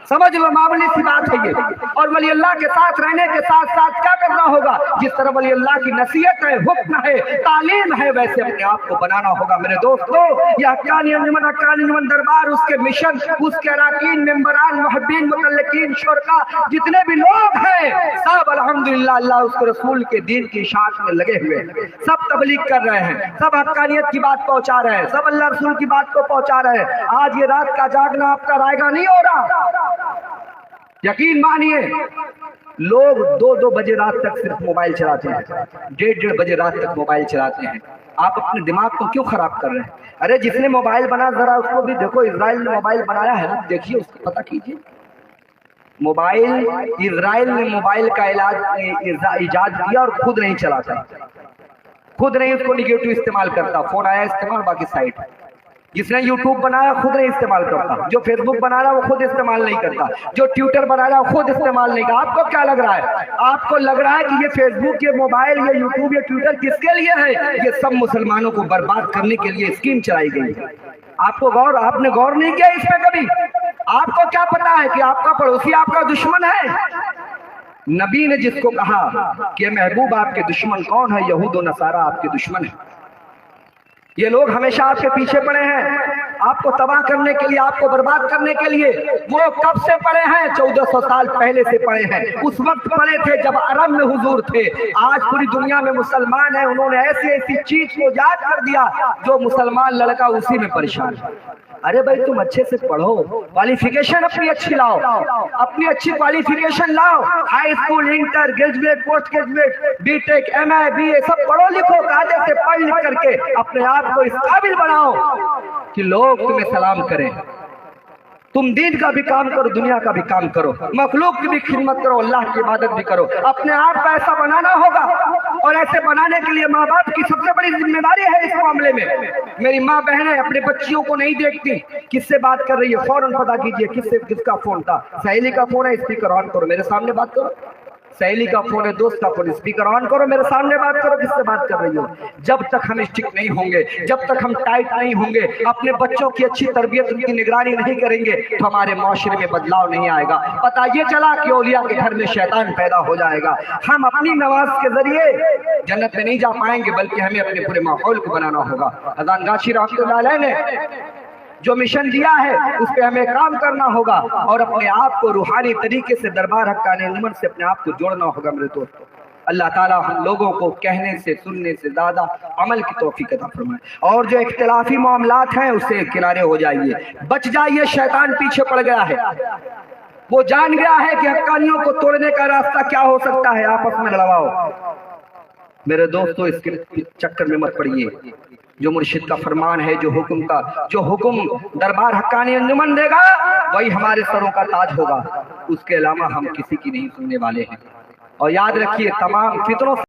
समझ लो, मामूली सी बात है ये। और वली अल्लाह के साथ रहने के साथ साथ क्या करना होगा? जिस तरह वली अल्लाह की नसीहत है, हुक्म है, तालीम है, वैसे अपने आप को बनाना होगा। मेरे दोस्तों, यह हक्कानी अंजुमन दरबार, उसके मिशन, उसके अरकान, मेंबरान, मुहब्बीन, मुतल्लिकीन, शुरका, जितने भी लोग हैं, सब अल्हम्दुलिल्लाह अल्लाह उसके रसूल के दीन की इशाअत में लगे हुए हैं। सब तबलीग कर रहे हैं, सब हक्कानियत की बात पहुंचा रहे हैं, सब अल्लाह रसूल की बात को पहुंचा रहे हैं। आज ये रात का जागना आपका रायगा नहीं हो रहा। यकीन मानिए, लोग 2-2 बजे रात तक सिर्फ मोबाइल चलाते हैं, 1:30 बजे रात तक मोबाइल चलाते हैं। आप अपने दिमाग को क्यों खराब कर रहे हैं? अरे जिसने मोबाइल बना, जरा उसको भी देखो, इजराइल ने मोबाइल बनाया है ना, देखिए, उसको पता कीजिए। मोबाइल, इजराइल ने मोबाइल का इजाद किया और खुद नहीं चलाता, खुद नहीं उसको निगेटिव इस्तेमाल करता। फोन आया इस्तेमाल, बाकी साइड। जिसने यूट्यूब बनाया खुद नहीं इस्तेमाल करता, जो फेसबुक बना रहा है वो खुद इस्तेमाल नहीं करता, जो ट्विटर बना रहा है वो खुद इस्तेमाल नहीं करता। आपको क्या लग रहा है? आपको लग रहा है कि ये फेसबुक, ये मोबाइल, ये यूट्यूब, ये ट्विटर किसके लिए है? ये सब मुसलमानों को बर्बाद करने के लिए स्कीम चलाई गई। आपने गौर नहीं किया इस पे कभी? आपको क्या पता है कि आपका पड़ोसी आपका दुश्मन है? नबी ने जिसको कहा कि महबूब आपके दुश्मन कौन है, यहूद और नसारा आपके दुश्मन है। ये लोग हमेशा आपके पीछे पड़े हैं, आपको तबाह करने के लिए, आपको बर्बाद करने के लिए। वो कब से पड़े हैं? 1400 साल पहले से पड़े हैं। उस वक्त पड़े थे जब अरब में हुजूर थे। आज पूरी दुनिया में मुसलमान हैं, उन्होंने ऐसी ऐसी चीज को याद कर दिया जो मुसलमान लड़का उसी में परेशान है। अरे भाई, तुम अच्छे से पढ़ो, क्वालिफिकेशन अपनी अच्छी लाओ, अपनी अच्छी क्वालिफिकेशन लाओ, high school, inter, graduate, post graduate, BTech, MA, BA सब पढ़ो लिखो, कायदे से पढ़ लिख करके अपने आप को इस काबिल बनाओ कि लोग तुम्हें सलाम करें। तुम दीन का भी काम करो, दुनिया का भी काम करो, मखलूक की भी खिदमत करो, अल्लाह की इबादत भी करो। अपने आप को ऐसा बनाना होगा, और ऐसे बनाने के लिए माँ बाप की सबसे बड़ी जिम्मेदारी है इस मामले में। मेरी माँ बहनें अपने बच्चियों को नहीं देखती, किससे बात कर रही है फौरन पता कीजिए, किसका फोन था। सहेली का फोन है, स्पीकर ऑन करो, मेरे सामने बात करो। सहेली का फोन है, दोस्त का फोन, स्पीकर ऑन करो, मेरे सामने बात करो, किससे बात कर रही हो। जब तक हम स्टिक नहीं होंगे, जब तक हम टाइट नहीं होंगे, अपने बच्चों की अच्छी तरबियत, उनकी निगरानी नहीं करेंगे, तो हमारे माशरे में बदलाव नहीं आएगा। पता ये चला कि औलिया के घर में शैतान पैदा हो जाएगा। हम अपनी नमाज के जरिए जन्नत में नहीं जा पाएंगे, बल्कि हमें अपने पूरे माहौल को बनाना होगा। अज़ान गाची रहमतुल्लाह अलैह ने जो मिशन दिया है उस पे हमें काम करना होगा, और अपने आप को रूहानी तरीके से दरबार हक्कानी अंजुमन से अपने आप को जोड़ना होगा। मेरे दोस्तों, اللہ تعالیٰ ہم لوگوں کو کہنے سے سننے سے زیادہ عمل کی توفیق عطا فرمائے، اور جو اختلافی معاملات ہیں اس سے کنارے ہو جائیے، بچ جائیے، شیطان پیچھے پڑ گیا ہے، وہ جان گیا ہے کہ حقانیوں کو توڑنے کا راستہ کیا ہو سکتا ہے، آپس میں لڑواؤ۔ میرے دوستو اس کے چکر میں مت پڑیے، جو مرشد کا فرمان ہے، جو حکم دربار حقانی انجمن دے گا وہی ہمارے سروں کا تاج ہوگا، اس کے علاوہ ہم کسی کی نہیں سننے والے ہیں۔ اور یاد رکھیے تمام فتنوں